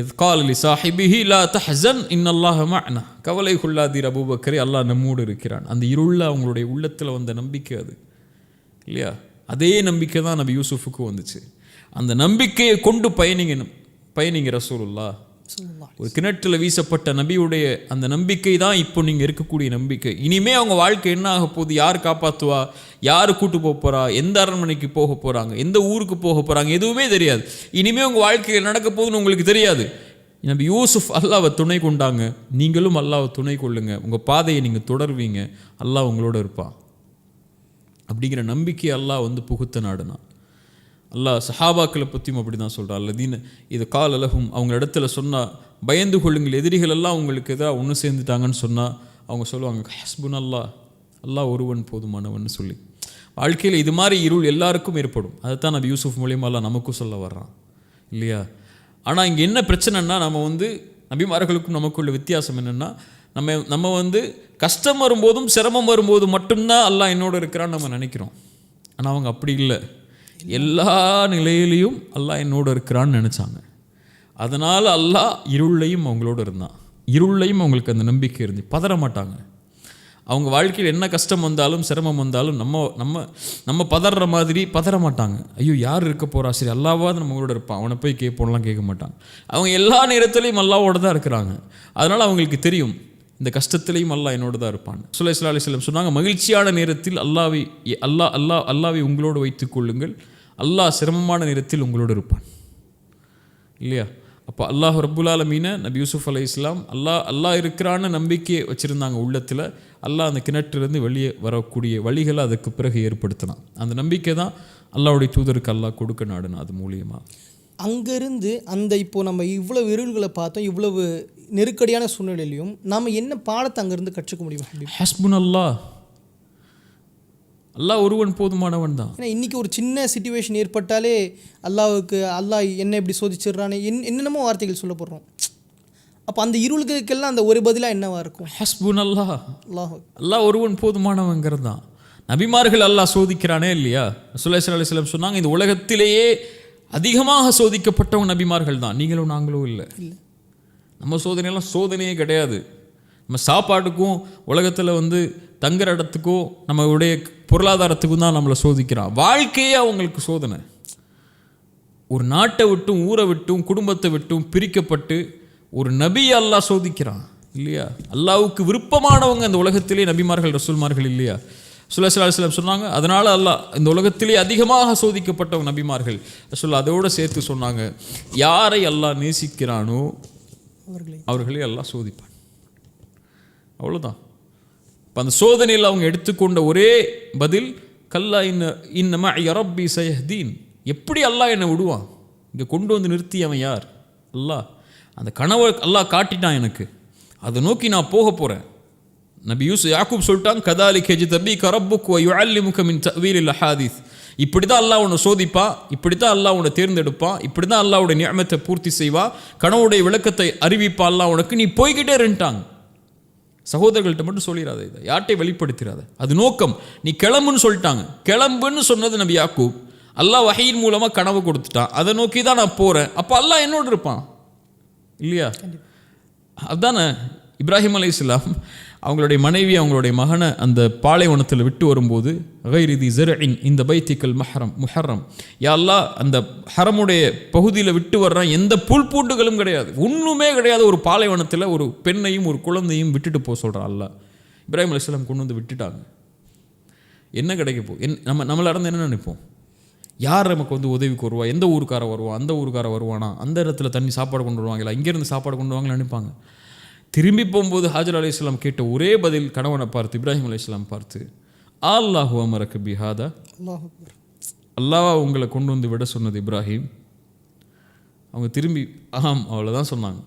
இத் கால லி சாஹிபிஹி லா தஹ்ஸன் இன்னல்லாஹ மஅனா, கவலை கொள்ளாதீர் அபூபக்கரே, அல்லாஹ் நம்மோடு இருக்கிறான். அந்த இருளில் அவங்களுடைய உள்ளத்தில் வந்த நம்பிக்கை அது இல்லையா? அதே நம்பிக்கை தான் நபி யூசுஃபுக்கு வந்துச்சு. அந்த நம்பிக்கையை கொண்டு பயணிங்க ரசூலுல்லாஹ். ஒரு கிணற்றில் வீசப்பட்ட நபியுடைய அந்த நம்பிக்கை தான் இப்போ நீங்கள் இருக்கக்கூடிய நம்பிக்கை. இனிமே அவங்க வாழ்க்கை என்ன ஆக போகுது, யார் காப்பாற்றுவா, யார் கூட்டு போக போகிறா, எந்த அரண்மனைக்கு போக போகிறாங்க, எந்த ஊருக்கு போக போகிறாங்க, எதுவுமே தெரியாது. இனிமேல் உங்கள் வாழ்க்கையில் நடக்க போகுதுன்னு உங்களுக்கு தெரியாது. நபி யூசுஃப் அல்லாஹ்வை துணை கொண்டாங்க, நீங்களும் அல்லாஹ்வை துணை கொள்ளுங்க, உங்கள் பாதையை நீங்கள் தொடர்வீங்க, அல்லாஹ் உங்களோட இருப்பான் அப்படிங்கிற நம்பிக்கை அல்லாஹ் புகுத்த நாடுனான். அல்லாஹ் சஹாபாக்களை பற்றியும் அப்படி தான் சொல்கிறான். அல்லதீன இது கால் அலகும், அவங்க இடத்துல சொன்னால் பயந்து கொள்ளுங்கள், எதிரிகள் எல்லாம் உங்களுக்கு எதிராக ஒன்று சேர்ந்துட்டாங்கன்னு சொன்னால் அவங்க சொல்லுவாங்க ஹஸ்புன் அல்லாஹ், அல்லாஹ் ஒருவன் போதுமானவன் சொல்லி. வாழ்க்கையில் இது மாதிரி இருள் எல்லாருக்கும் ஏற்படும். அதைத்தான் நபி யூசுஃப் மூலியமாக அல்லாஹ் நமக்கும் சொல்ல வர்றான் இல்லையா? ஆனால் இங்கே என்ன பிரச்சனைன்னா, நம்ம நபிமார்களுக்கும் நமக்குள்ள வித்தியாசம் என்னென்னா, நம்ம கஷ்டம் வரும்போதும் சிரமம் வரும்போது மட்டும்தான் அல்லாஹ் என்னோட இருக்கிறான்னு நம்ம நினைக்கிறோம். ஆனால் அவங்க அப்படி இல்லை, எல்லா நிலையிலையும் அல்லாஹ் என்னோட இருக்கிறான்னு நினச்சாங்க. அதனால் அல்லாஹ் இருளையும் அவங்களோட இருந்தான். இருளையும் அவங்களுக்கு அந்த நம்பிக்கை இருந்து பதற மாட்டாங்க. அவங்க வாழ்க்கையில் என்ன கஷ்டம் வந்தாலும் சிரமம் வந்தாலும் நம்ம பதற மாதிரி பதற மாட்டாங்க. ஐயோ யார் இருக்க போகிறா, சரி அல்லாஹ்வாவது நம்மளோட இருப்பான், அவனை போய் கேட்போம்லாம் கேட்க மாட்டாங்க. அவங்க எல்லா நேரத்துலையும் அல்லாஹ்வோட தான் இருக்கிறாங்க. அதனால் அவங்களுக்கு தெரியும் இந்த கஷ்டத்திலையும் அல்லாஹ் என்னோட தான் இருப்பான். ரசூலுல்லாஹி ஸல்லல்லாஹு அலைஹி வஸல்லம் சொன்னாங்க, மகிழ்ச்சியான நேரத்தில் அல்லாஹ்வை உங்களோடு வைத்துக் கொள்ளுங்கள், அல்லாஹ் சிரமமான நேரத்தில் உங்களோடு இருப்பான் இல்லையா? அப்போ அல்லாஹ் ரப்புல் ஆலமீன நபி யூசுஃப் அலைஹிஸ்ஸலாம் அல்லாஹ் இருக்கிறான்னு நம்பிக்கையை வச்சுருந்தாங்க உள்ளத்தில். அல்லாஹ் அந்த கிணற்றிலிருந்து வெளியே வரக்கூடிய வழிகளை அதுக்கு பிறகு ஏற்படுத்தினான். அந்த நம்பிக்கை தான் அல்லாஹ்வுடைய தூதருக்கு அல்லாஹ் கொடுக்க நாடுனா. அது மூலியமாக அங்கேருந்து இப்போ நம்ம இவ்வளவு இருள்களை பார்த்தோம், இவ்வளவு நெருக்கடியான சூழ்நிலையிலையும் நாம் என்ன பாடத்தை அங்கேருந்து கற்றுக்க முடியும்? ஹஸ்புன் அல்லாஹ், அல்லாஹ் ஒருவன் போதுமானவன் தான். ஏன்னா இன்றைக்கி ஒரு சின்ன சிச்சுவேஷன் ஏற்பட்டாலே அல்லாஹ் என்ன இப்படி சோதிச்சிடுறானே என்னென்னமோ வார்த்தைகள் சொல்ல போடுறோம். அப்போ அந்த இருளுக்கெல்லாம் அந்த ஒரு பதிலாக என்னவா இருக்கும்? ஹஸ்புன் அல்லாஹ், அல்லாஹ் ஒருவன் போதுமானவங்கிறது தான். நபிமார்கள் அல்லாஹ் சோதிக்கிறானே இல்லையா? ரசூலுல்லாஹி ஸல்லல்லாஹு அலைஹி வஸல்லம் சொன்னாங்க, இந்த உலகத்திலேயே அதிகமாக சோதிக்கப்பட்டவங்க நபிமார்கள் தான், நீங்களும் நாங்களும் இல்லை. நம்ம சோதனையெல்லாம் சோதனையே கிடையாது. நம்ம சாப்பாட்டுக்கும் உலகத்தில் தங்குற இடத்துக்கும் நம்மளுடைய பொருளாதாரத்துக்கும் தான் நம்மளை சோதிக்கிறான். வாழ்க்கையே அவங்களுக்கு சோதனை. ஒரு நாட்டை விட்டும் ஊரை விட்டும் குடும்பத்தை விட்டும் பிரிக்கப்பட்டு ஒரு நபியை அல்லாஹ் சோதிக்கிறான் இல்லையா? அல்லாஹ்வுக்கு விருப்பமானவங்க இந்த உலகத்திலே நபிமார்கள் ரசூல்மார்கள் இல்லையா? ரசூலுல்லாஹி ஸல்லல்லாஹு அலைஹி வஸல்லம் சொன்னாங்க, அதனால் அல்லாஹ் இந்த உலகத்திலே அதிகமாக சோதிக்கப்பட்டவங்க நபிமார்கள். ரசூல் அதோடு சேர்த்து சொன்னாங்க, யாரை அல்லாஹ் நேசிக்கிறானோ அவர்களே அல்லாஹ் சோதிப்பான். அவ்வளோதான். இப்போ அந்த சோதனையில் அவங்க எடுத்துக்கொண்ட ஒரே பதில், கல்லா இன்னமா ரப்பி சயஹ்தீன், எப்படி அல்லாஹ் என்னை விடுவான்? இங்கே கொண்டு வந்து நிறுத்தி அவன் யார்? அல்லாஹ். அந்த கனவை அல்லாஹ் காட்டிட்டான் எனக்கு, அதை நோக்கி நான் போக போகிறேன். நபி யாக்கூப் சொல்லிட்டாங்க, கதாலிக ஜிதபிக ரப்புக் வ யுஅல்லிமுக மின் தஅவீலில் அஹாதீஸ், இப்படி தான் அல்லாஹ் உன்னை சோதிப்பான், இப்படி தான் அல்லாஹ் உன்னை தேர்ந்தெடுப்பான், இப்படி தான் அல்லாஹ்வுடைய நியமத்தை பூர்த்தி செய்வா, கனவுடைய விளக்கத்தை அறிவிப்பா அல்லாஹ் உனக்கு, நீ போய்கிட்டே இருந்துட்டாங்க. சகோதரர்கள்ட்ட மட்டும் சொல்லிடாத, இதை யார்ட்டையும் வெளிப்படுத்திடாத, அது நோக்கம். நீ கிளம்புன்னு சொல்லிட்டாங்க. கிளம்புன்னு சொன்னது நபி யாக்கூப். அல்லாஹ் வஹீயின் மூலமாக கனவு கொடுத்துட்டான், அதை நோக்கி தான் நான் போகிறேன். அப்போ அல்லாஹ் என்னோடு இருப்பான் இல்லையா? அதுதானே இப்ராஹிம் அலைஹிஸ்ஸலாம் அவங்களுடைய மனைவி அவங்களுடைய மகனை அந்த பாலைவனத்தில் விட்டு வரும்போது, கைரிதி ஜர்இன் இந்த பைத்திக்கல் முஹர்ரம், யா அல்லாஹ் அந்த ஹரமுடைய பகுதியில் விட்டு வர்றான், எந்த புல் பூண்டுகளும் கிடையாது, ஒன்றுமே கிடையாது, ஒரு பாலைவனத்தில் ஒரு பெண்ணையும் ஒரு குழந்தையும் விட்டுட்டு போக சொல்கிறான் அல்லாஹ். இப்ராஹிம் அலைஹிஸ்ஸலாம் கொண்டு வந்து விட்டுட்டாங்க. என்ன கிடைக்க போ நம்மள இருந்து என்ன நினைப்போம்? யார் நமக்கு வந்து உதவிக்கு வருவா, எந்த ஊருக்கார வருவான், அந்த ஊருக்கார வருவானா, அந்த இடத்துல தண்ணி சாப்பாடு கொண்டு வருவாங்களா, இங்கேருந்து சாப்பாடு கொண்டு வருவாங்களா நினைப்பாங்க. திரும்பி போகும்போது ஹாஜர் அலைஹிஸ்ஸலாம் கேட்ட ஒரே பதில், கணவனை பார்த்து இப்ராஹிம் அலைஹிஸ்ஸலாம் பார்த்து, அல்லாஹு அமரக பிஹாதா, அல்லாஹ் உங்களை கொண்டு வந்து விட சொன்னது இப்ராஹிம். அவங்க திரும்பி ஆம் அவ்வளோதான் சொன்னாங்க.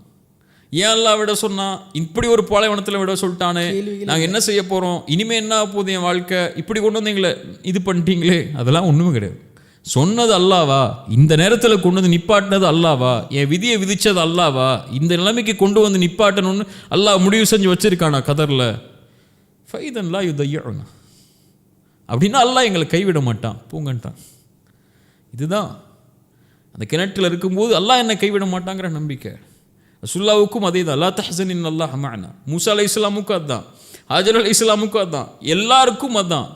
ஏன் அல்லாஹ் விட சொன்னா? இப்படி ஒரு பாலைவனத்தில் விட சொல்லிட்டானே, நாங்கள் என்ன செய்ய போகிறோம், இனிமேல் என்ன போகுது என் வாழ்க்கை, இப்படி கொண்டு வந்து எங்களை இது பண்ணிட்டீங்களே. அதெல்லாம் ஒன்றுமே கிடையாது. சொன்னது அல்லாவா, இந்த நேரத்தில் கொண்டு வந்து நிப்பாட்டினது அல்லாவா, என் விதியை விதிச்சது அல்லாவா, இந்த நிலைமைக்கு கொண்டு வந்து நிப்பாட்டணும்னு அல்லாஹ் முடிவு செஞ்சு வச்சிருக்கானா கதரில். ஃபைதன்லா யுதையனா, அப்படின்னா அல்லாஹ் எங்களை கைவிட மாட்டான், பூங்கன்ட்டான். இதுதான் அந்த கிணற்றில் இருக்கும்போது அல்லாஹ் என்னை கைவிட மாட்டாங்கிற நம்பிக்கை. ரசூலுல்லாஹ்வுக்கும் அதே தான், லா தஹ்சனின் அல்லாஹ் மஅனா. மூசா அலைஹிஸ்ஸலாமுக்கும் அதுதான், ஹாஜர் அலைஹிஸ்ஸலாமுக்கும் அதுதான், எல்லாருக்கும் அதுதான்.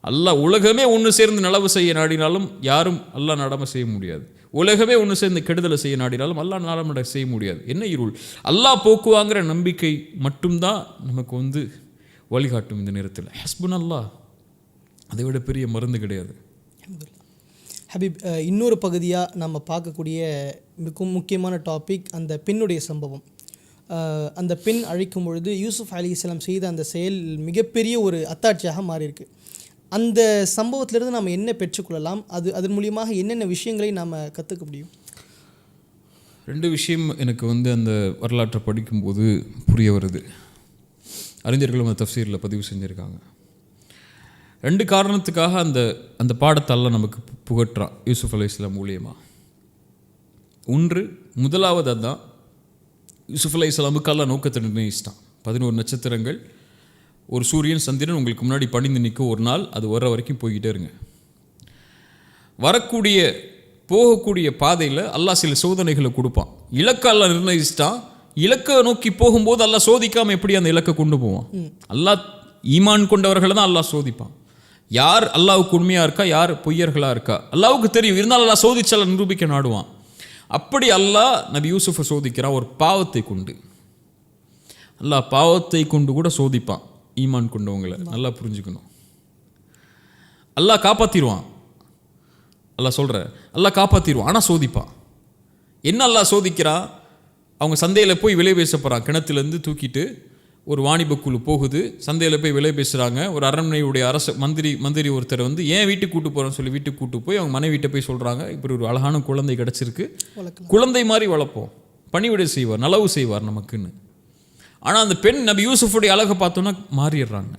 அல்லாஹ் உலகமே ஒன்று சேர்ந்து நலவு செய்ய நாடினாலும் யாரும் அல்லாஹ் நடமை செய்ய முடியாது. உலகமே ஒன்று சேர்ந்து கெடுதலை செய்ய நாடினாலும் அல்லாஹ் நடமை செய்ய முடியாது. என்ன இருள், அல்லாஹ் போக்குவாங்கிற நம்பிக்கை மட்டும்தான் நமக்கு வந்து வழிகாட்டும் இந்த நேரத்தில். ஹஸ்புன் அல்லாஹ், அதை விட பெரிய மருந்து கிடையாது. ஹபீப், இன்னொரு பகுதியாக நம்ம பார்க்கக்கூடிய மிகவும் முக்கியமான டாபிக் அந்த பெண்ணுடைய சம்பவம். அந்த பெண் அழைக்கும் பொழுது யூசுப் அலைஹிஸ்ஸலாம் செய்த அந்த செயல் மிகப்பெரிய ஒரு அத்தாட்சியாக மாறியிருக்கு. அந்த சம்பவத்திலிருந்து நாம் என்ன பெற்றுக்கொள்ளலாம், அதன் மூலியமாக என்னென்ன விஷயங்களை நாம் கற்றுக்க முடியும்? ரெண்டு விஷயம் எனக்கு வந்து அந்த வரலாற்றை படிக்கும்போது புரிய வருது. அறிஞர்களும் அந்த தஃப்சீரில் பதிவு செஞ்சுருக்காங்க. ரெண்டு காரணத்துக்காக அந்த அந்த பாடத்தால் நமக்கு புகட்டுறான் யூசுப் அலைஹிஸ்ஸலாம் மூலியமாக. ஒன்று, முதலாவது அதுதான், யூசுப் அலைஹிஸ்ஸலாமுக்கு அல்லாஹ் நோக்கத்தை நிர்ணயிச்சிட்டான். 11 நட்சத்திரங்கள், ஒரு சூரியன் சந்திரன் உங்களுக்கு முன்னாடி பணிந்து நிற்கும் ஒரு நாள், அது வர்ற வரைக்கும் போய்கிட்டே இருங்க. போகக்கூடிய பாதையில் அல்லாஹ் சில சோதனைகளை கொடுப்பான். இலக்கை அல்லாஹ் நிர்ணயிச்சிட்டான். இலக்கை நோக்கி போகும்போது அல்லாஹ் சோதிக்காமல் எப்படி அந்த இலக்கை கொண்டு போவான்? அல்லாஹ் ஈமான் கொண்டவர்களை தான் அல்லாஹ் சோதிப்பான். யார் அல்லாஹ்வுக்கு உண்மையாக இருக்கா, யார் பொய்யர்களாக இருக்கா அல்லாஹ்வுக்கு தெரியும். இருந்தாலும் அல்லாஹ் சோதிச்சால நிரூபிக்க நாடுவான். அப்படி அல்லாஹ் நபி யூசுஃபை சோதிக்கிறான் ஒரு பாவத்தை கொண்டு. அல்லாஹ் பாவத்தை கொண்டு கூட சோதிப்பான் ஈமான் கொண்டவங்களை. நல்லா புரிஞ்சுக்கணும். அல்லாஹ் காப்பாற்றிடுவான். அல்லாஹ் சொல்கிற அல்லாஹ் காப்பாற்றிடுவான், ஆனால் சோதிப்பான். என்ன அல்லாஹ் சோதிக்கிறான்? அவங்க சந்தையில் போய் விலை பேச போகிறான். கிணத்துலேருந்து தூக்கிட்டு ஒரு வாணிபக்குழு போகுது, சந்தையில் போய் விலை பேசுகிறாங்க. ஒரு அரண்மனையுடைய மந்திரி ஒருத்தர் வந்து ஏன் வீட்டுக்கு கூட்டு போகிறேன்னு சொல்லி வீட்டுக்கு கூட்டு போய் அவங்க மனைவிட்ட போய் சொல்கிறாங்க, இப்படி ஒரு அழகான குழந்தை கிடச்சிருக்கு, குழந்தை மாதிரி வளர்ப்போம், பணிவிடை செய்வார், நலவு செய்வார் நமக்குன்னு. ஆனால் அந்த பெண் நபி யூசுஃபுடைய அழகை பார்த்தோன்னா மாறிடுறாங்க.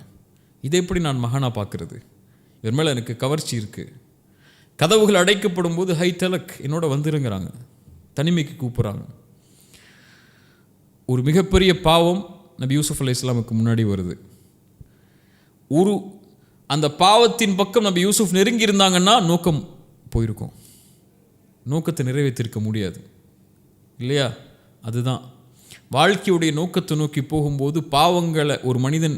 இதை எப்படி நான் மகனாக பார்க்குறது? இவர் மேலே எனக்கு கவர்ச்சி இருக்குது. கதவுகள் அடைக்கப்படும் போது ஹை தலக் என்னோட வந்துருங்கிறாங்க, தனிமைக்கு கூப்பிட்றாங்க. ஒரு மிகப்பெரிய பாவம் நபி யூசுப் அலைஹிஸ்ஸலாமுக்கு முன்னாடி வருது. அந்த பாவத்தின் பக்கம் நபி யூசுப் நெருங்கி இருந்தாங்கன்னா நோக்கம் போயிருக்கும், நோக்கத்தை நிறைவேற்றிருக்க முடியாது இல்லையா? அதுதான் வாழ்க்கையுடைய நோக்கத்தை நோக்கி போகும்போது பாவங்களை ஒரு மனிதன்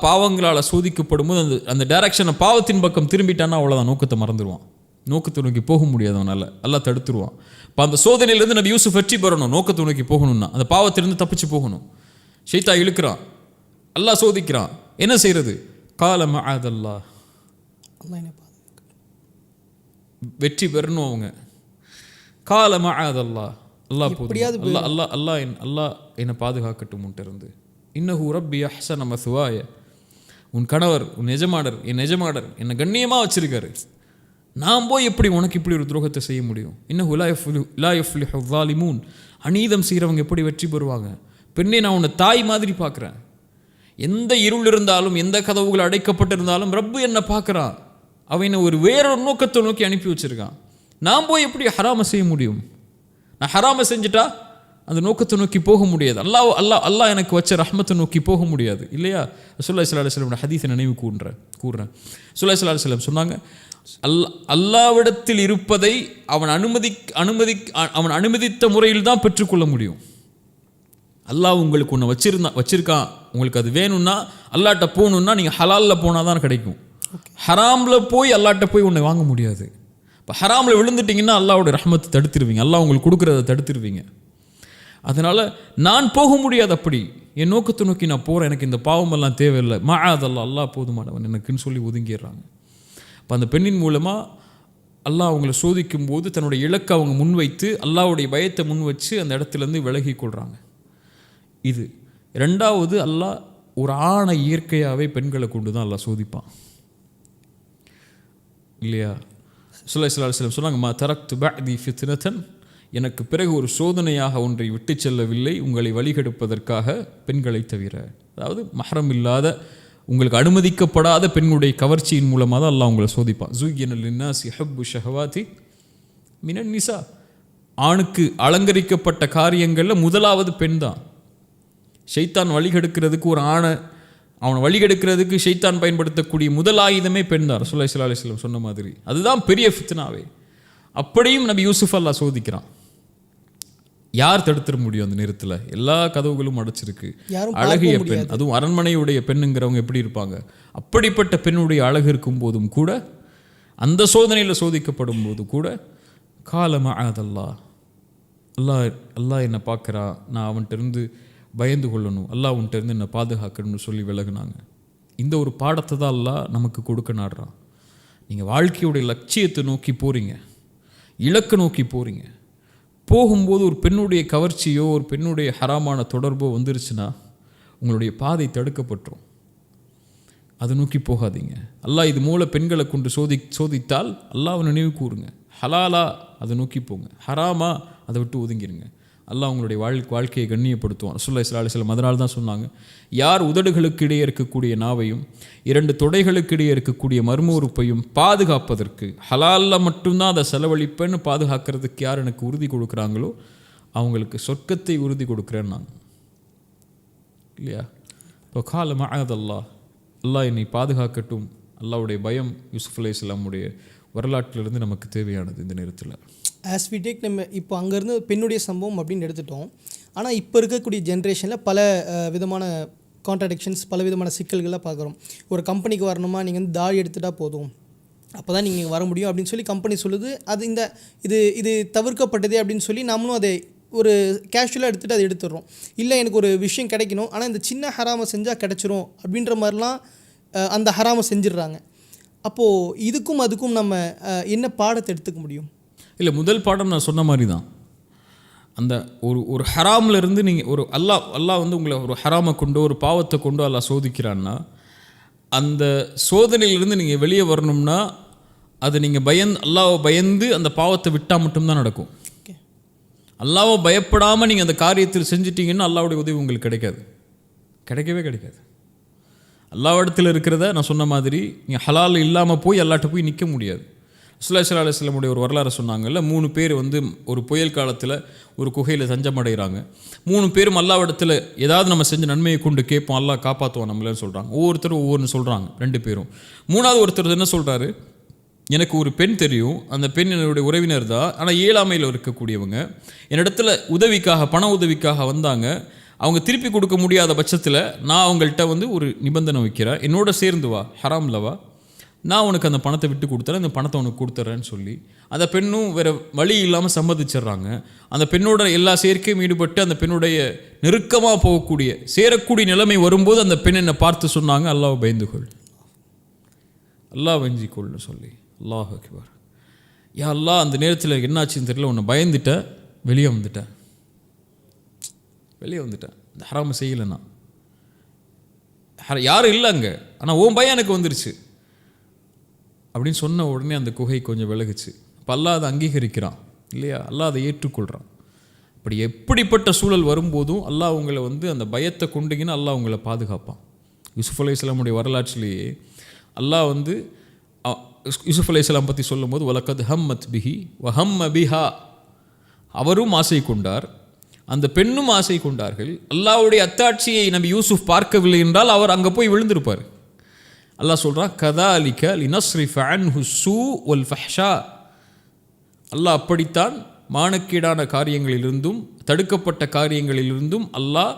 பாவங்களால் சோதிக்கப்படும் போது அந்த டைரக்ஷனை பாவத்தின் பக்கம் திரும்பிட்டான்னா அவ்வளோதான், நோக்கத்தை மறந்துடுவான். நோக்கத்தை நோக்கி போக முடியாது அவனால், எல்லாம் தடுத்துருவான். இப்போ அந்த சோதனையிலேருந்து நபி யூசுப் வெற்றி பெறணும், நோக்கத்தை நோக்கி போகணும்னா அந்த பாவத்திலிருந்து தப்பிச்சு போகணும். ஷைத்தான் இழுக்கிறான், அல்லாஹ் சோதிக்கிறான். என்ன செய்யறது? கால மஅதல்லாஹ், வெற்றி பெறணும் அவங்க. கால மஅதல்லாஹ், அல்லாஹ் போதும், அல்லாஹ் என்னை பாதுகாக்கட்டும் இருந்து. இன்னஹு ரப்பி அஹ்ஸன மஸ்வாய, உன் கணவர் உன் எஜமானர் என்னை கண்ணியமாக வச்சிருக்காரு, நான் போய் எப்படி உனக்கு இப்படி ஒரு துரோகத்தை செய்ய முடியும்? இன்னஹு லா யஃப்லிஹு ஸாலிமூன், அநீதம் செய்கிறவங்க எப்படி வெற்றி பெறுவாங்க? பெண்ணே, நான் உன்னை தாய் மாதிரி பார்க்குறேன். எந்த இருள் இருந்தாலும் எந்த கதவுகள் அடைக்கப்பட்டிருந்தாலும் ரப்பு என்னை பார்க்குறான். அவனை ஒரு வேறொரு நோக்கத்தை நோக்கி அனுப்பி வச்சிருக்கான். நான் போய் எப்படி ஹராமை செய்ய முடியும்? நான் ஹராமை செஞ்சுட்டா அந்த நோக்கத்தை நோக்கி போக முடியாது. அல்லாஹ் எனக்கு வச்ச ரஹ்மத்தை நோக்கி போக முடியாது இல்லையா? ரசூலுல்லாஹி ஸல்லல்லாஹு அலைஹி வஸல்லம் ஹதீஸை நினைவு கூர்றேன். ரசூலுல்லாஹி ஸல்லல்லாஹு அலைஹி வஸல்லம் சொன்னாங்க, அல்லாஹ்விடத்தில் இருப்பதை அவன் அனுமதித்த முறையில் தான் பெற்றுக்கொள்ள முடியும். அல்லாஹ் உங்களுக்கு ஒன்று வச்சிருக்கான், உங்களுக்கு அது வேணும்னா அல்லாட்ட போகணுன்னா நீங்கள் ஹலாலில் போனால் தான் கிடைக்கும். ஹராமில் போய் அல்லாட்ட போய் ஒன்று வாங்க முடியாது. இப்போ ஹராமில் விழுந்துட்டிங்கன்னா அல்லாஹ்வோட ரஹ்மத்தை தடுத்துருவீங்க, அல்லாஹ் உங்களுக்கு கொடுக்குறத தடுத்துருவீங்க. அதனால் நான் போக முடியாது, அப்படி என் நோக்கத்தை நோக்கி நான் போகிறேன், எனக்கு இந்த பாவமெல்லாம் தேவையில்லை, மஆதல்லாஹ் அல்லாஹ் போதுமானவன் எனக்குன்னு சொல்லி ஒதுங்கிடுறாங்க. இப்போ அந்த பெண்ணின் மூலமாக அல்லாஹ் அவங்கள சோதிக்கும் போது தன்னுடைய இலக்கை அவங்க முன்வைத்து அல்லாஹ்வுடைய பயத்தை முன் வச்சு அந்த இடத்துலேருந்து விலகி கொள்கிறாங்க. இது ரெண்டாவது, அல்லாஹ் ஒரு ஆணை இயற்கையாகவே பெண்களை கொண்டு தான் அல்லாஹ் சோதிப்பான் இல்லையா? ஸல்லல்லாஹு அலைஹி வஸல்லம் சொன்னாங்க, மா தரக்து பஅதி ஃபித்னதன், எனக்கு பிறகு ஒரு சோதனையாக ஒன்றை விட்டு செல்லவில்லை உங்களை வழிகெடுப்பதற்காக பெண்களை தவிர. அதாவது மஹ்ரம் இல்லாத, உங்களுக்கு அனுமதிக்கப்படாத பெண்களுடைய கவர்ச்சியின் மூலமாக தான் அல்லாஹ் உங்களை சோதிப்பான். ஸுய்யின லின்னாஸி ஹப்பு ஷஹவாதி மினன் நிசா, ஆணுக்கு அலங்கரிக்கப்பட்ட காரியங்களில் முதலாவது பெண் தான். ஷைத்தான் வழிகெடுக்கிறதுக்கு ஒரு அவனை வழிகெடுக்கிறதுக்கு ஷைத்தான் பயன்படுத்தக்கூடிய முதல் ஆயுதமே பெண் தான். ரசூலுல்லாஹி ஸல்லல்லாஹு அலைஹி வஸல்லம் சொன்ன மாதிரி அதுதான் பெரிய ஃபித்னாவே. அப்படியும் நபி யூசுஃப் அல்லாஹ் சோதிக்கிறான். யார் தடுத்துட முடியும்? அந்த நேரத்தில் எல்லா கதவுகளும் அடைச்சிருக்கு. அழகிய பெண், அதுவும் அரண்மனையுடைய பெண்ணுங்கிறவங்க எப்படி இருப்பாங்க? அப்படிப்பட்ட பெண்ணுடைய அழகு இருக்கும் போதும் கூட, அந்த சோதனையில் சோதிக்கப்படும் போது கூட, கால மஅதல்லாஹ், அல்லாஹ் என்னை பார்க்குறான், நான் அவன்கிட்ட இருந்து பயந்து கொள்ளணும், அல்லாஹ் உன்கிட்ட இருந்து என்னை பாதுகாக்கணும்னு சொல்லி விலகுனாங்க. இந்த ஒரு பாடத்தை தான் அல்லாஹ் நமக்கு கொடுக்க நாடுறான். நீங்கள் வாழ்க்கையுடைய லட்சியத்தை நோக்கி போகிறீங்க, இலக்கை நோக்கி போகிறீங்க, போகும்போது ஒரு பெண்ணுடைய கவர்ச்சியோ ஒரு பெண்ணுடைய ஹராமான தொடர்போ வந்துருச்சுன்னா உங்களுடைய பாதை தடுக்கப்பட்டுரும். அதை நோக்கி போகாதீங்க. அல்லாஹ் இது மூல பெண்களை கொண்டு சோதித்தால் அல்லாஹ்வை நினைவு கூறுங்க. ஹலாலா அதை நோக்கி போங்க, ஹராமா அதை விட்டு ஒதுங்கிருங்க. அல்லாஹ் உங்களுடைய வாழ்க்கையை கண்ணியப்படுத்துவான். ரசூலுல்லாஹி ஸல்லல்லாஹு அலைஹி வஸல்லம் அதனால தான் சொன்னாங்க, யார் உதடுகளுக்கு இடையே இருக்கக்கூடிய நாவையும் 2 தொடைகளுக்கு இடையே இருக்கக்கூடிய மர்ம உறுப்பையும் பாதுகாப்பதற்கு, ஹலாலில் மட்டும்தான் அதை செலவழிப்பேன்னு பாதுகாக்கிறதுக்கு யார் எனக்கு உறுதி கொடுக்குறாங்களோ அவங்களுக்கு சொர்க்கத்தை உறுதி கொடுக்குறேன்னு நான் இல்லையா? இப்போ கால மஅதல்லாஹ், அல்லாஹ் என்னை பாதுகாக்கட்டும். அல்லாஹ்வுடைய பயம் யூசுஃப் அலைஹிஸ்ஸலாமுடைய வரலாற்றிலிருந்து நமக்கு தேவையானது இந்த நேரத்தில். ஆஸ் வி டேக், நம்ம இப்போ அங்கேருந்து பெண்ணுடைய சம்பவம் அப்படின்னு எடுத்துட்டோம். ஆனால் இப்போ இருக்கக்கூடிய ஜென்ரேஷனில் பல விதமான கான்ட்ராடிக்ஷன்ஸ், பல விதமான சிக்கல்கள்லாம் பார்க்குறோம். ஒரு கம்பெனிக்கு வரணுமா, நீங்கள் வந்து தாடி எடுத்துட்டால் போதும், அப்போ தான் நீங்கள் வர முடியும் அப்படின்னு சொல்லி கம்பெனி சொல்லுது. அது இது தவிர்க்கப்பட்டதே அப்படின்னு சொல்லி நம்மளும் அதை ஒரு கேஷுவலாக எடுத்துகிட்டு அதை எடுத்துடுறோம். இல்லை எனக்கு ஒரு விஷயம் கிடைக்கணும், ஆனால் இந்த சின்ன ஹராமை செஞ்சால் கிடச்சிரும் அப்படின்ற மாதிரிலாம் அந்த ஹராமை செஞ்சிடுறாங்க. அப்போது இதுக்கும் அதுக்கும் நம்ம என்ன பாடத்தை எடுத்துக்க முடியும்? இல்லை, முதல் பாடம் நான் சொன்ன மாதிரி தான். அந்த ஒரு ஹராமில் இருந்து நீங்கள் ஒரு அல்லாஹ் வந்து உங்களை ஒரு ஹராமை கொண்டோ ஒரு பாவத்தை கொண்டோ அல்லாஹ் சோதிக்கிறான்னா, அந்த சோதனையிலிருந்து நீங்கள் வெளியே வரணும்னா அது நீங்கள் அல்லாஹ்வை பயந்து அந்த பாவத்தை விட்டால் மட்டும்தான் நடக்கும். அல்லாஹ்வை பயப்படாமல் நீங்கள் அந்த காரியத்தில் செஞ்சிட்டிங்கன்னா அல்லாஹ்வுடைய உதவி உங்களுக்கு கிடைக்கவே கிடைக்காது. அல்லாஹ்விடத்தில் இருக்கிறத நான் சொன்ன மாதிரி நீங்கள் ஹலால் இல்லாமல் போய் அல்லாஹ்ட்ட போய் நிற்க முடியாது. ரசூலுல்லாஹி ஸல்லல்லாஹு அலைஹி வஸல்லம் ஒரு வரலாறு சொன்னாங்கல்ல, 3 பேர் வந்து ஒரு புயல் காலத்தில் ஒரு குகையில் தஞ்சமடைகிறாங்க. 3 பேரும் அல்லாஹ்விடத்தில் ஏதாவது நம்ம செஞ்ச நன்மையை கொண்டு கேட்போம், அல்லாஹ் காப்பாற்றுவான் நம்மளேன்னு சொல்கிறாங்க. ஒவ்வொருத்தரும் ஒவ்வொன்று சொல்கிறாங்க. 2 பேரும். 3வது ஒருத்தர் என்ன சொல்கிறாரு, எனக்கு ஒரு பெண் தெரியும், அந்த பெண் என்னுடைய உறவினர் தான், ஆனால் இயலாமையில் இருக்கக்கூடியவங்க, என்னிடத்துல பண உதவிக்காக வந்தாங்க. அவங்க திருப்பி கொடுக்க முடியாத பட்சத்தில் நான் அவங்கள்ட்ட வந்து ஒரு நிபந்தனை வைக்கிறேன், என்னோட சேர்ந்து வா, ஹராம்லவா, நான் உனக்கு அந்த பணத்தை விட்டு கொடுத்துறேன், இந்த பணத்தை உனக்கு கொடுத்துட்றேன்னு சொல்லி அந்த பெண்ணும் வேறு வழி இல்லாமல் சம்மதிச்சிட்றாங்க. அந்த பெண்ணோட எல்லா சேர்க்கையும் ஈடுபட்டு அந்த பெண்ணுடைய நெருக்கமாக சேரக்கூடிய நிலைமை வரும்போது அந்த பெண் என்னை பார்த்து சொன்னாங்க, அல்லாஹ் பயந்துகொள், அல்லாஹ் வஞ்சிக்கொள்னு சொல்லி. அல்லாஹ் அக்பர். யா அல்லாஹ், அந்த நேரத்தில் என்னாச்சுன்னு தெரியல, உன்னை பயந்துட்டேன், வெளியே வந்துட்டேன், இந்த ஹராம செய்யலைன்னா. யாரும் இல்லை அங்கே, ஆனால் உன் பயம் எனக்கு வந்துருச்சு அப்படின்னு சொன்ன உடனே அந்த குகை கொஞ்சம் விலகுச்சு. அப்போ அல்லாஹ் அதை அங்கீகரிக்கிறான் இல்லையா? அல்லாஹ் அதை ஏற்றுக்கொள்கிறான். அப்படி எப்படிப்பட்ட சூழல் வரும்போதும் அல்லாஹ் உங்களை வந்து அந்த பயத்தை கொண்டீங்கன்னா அல்லாஹ் உங்களை பாதுகாப்பான். யூசுஃப் அலைஹிஸ்ஸலாமுடைய வரலாற்றிலேயே அல்லாஹ் வந்து யூசுப் அலைஹிஸ்ஸலாம் பற்றி சொல்லும்போது வலக்கத் ஹம்மத் பிஹி வஹம்ம பிஹா, அவரும் ஆசை கொண்டார், அந்த பெண்ணும் ஆசை கொண்டார்கள். அல்லாஹ்வுடைய அத்தாட்சியை நபி யூசுப் பார்க்கவில்லை என்றால் அவர் அங்கே போய் விழுந்திருப்பார். அல்லாஹ் சொல்கிறான் கதாலிக லினஸ்ரிஃப அன்ஹு ஸூ வல் ஃபஹ்ஷா, அல்லாஹ் அப்படித்தான் மானக்கேடான காரியங்களிலிருந்தும் தடுக்கப்பட்ட காரியங்களிலிருந்தும் அல்லாஹ்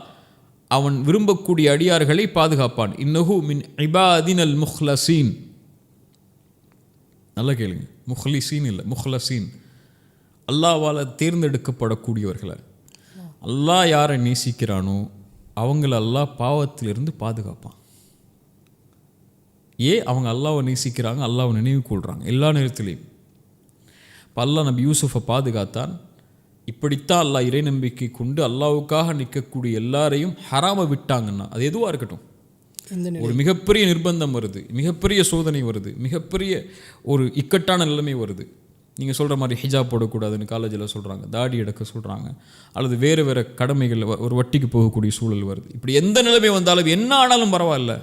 அவன் விரும்பக்கூடிய அடியார்களை பாதுகாப்பான். இன்னஹு மின் இபாதினல் முஹ்லசீன். நல்லா கேளுங்க, முஹ்லிசீன் இல்லை, முஹ்லசீன். அல்லாஹ்வால் தேர்ந்தெடுக்கப்படக்கூடியவர்களை, அல்லாஹ் யாரை நேசிக்கிறானோ அவங்கள அல்லாஹ் பாவத்திலிருந்து பாதுகாப்பான். அவங்க அல்லாஹ்வை நேசிக்கிறாங்க, அல்லாஹ்வை நினைவு கொள்கிறாங்க எல்லா நேரத்திலையும். இப்போ அல்லாஹ் நபி யூசுஃபை பாதுகாத்தான். இப்படித்தான் அல்லாஹ் இறை நம்பிக்கை கொண்டு அல்லாஹ்வுக்காக நிற்கக்கூடிய எல்லாரையும் ஹராமை விட்டாங்கன்னா அது எதுவாக இருக்கட்டும், ஒரு மிகப்பெரிய நிர்பந்தம் வருது, மிகப்பெரிய சோதனை வருது, மிகப்பெரிய ஒரு இக்கட்டான நிலைமை வருது. நீங்கள் சொல்கிற மாதிரி ஹிஜாப் போடக்கூடாதுன்னு காலேஜில் சொல்கிறாங்க, தாடி எடுக்க சொல்கிறாங்க, அல்லது வேறு வேறு கடமைகள், ஒரு வட்டிக்கு போகக்கூடிய சூழல் வருது. இப்படி எந்த நிலைமை வந்தாலும் என்ன ஆனாலும் பரவாயில்ல,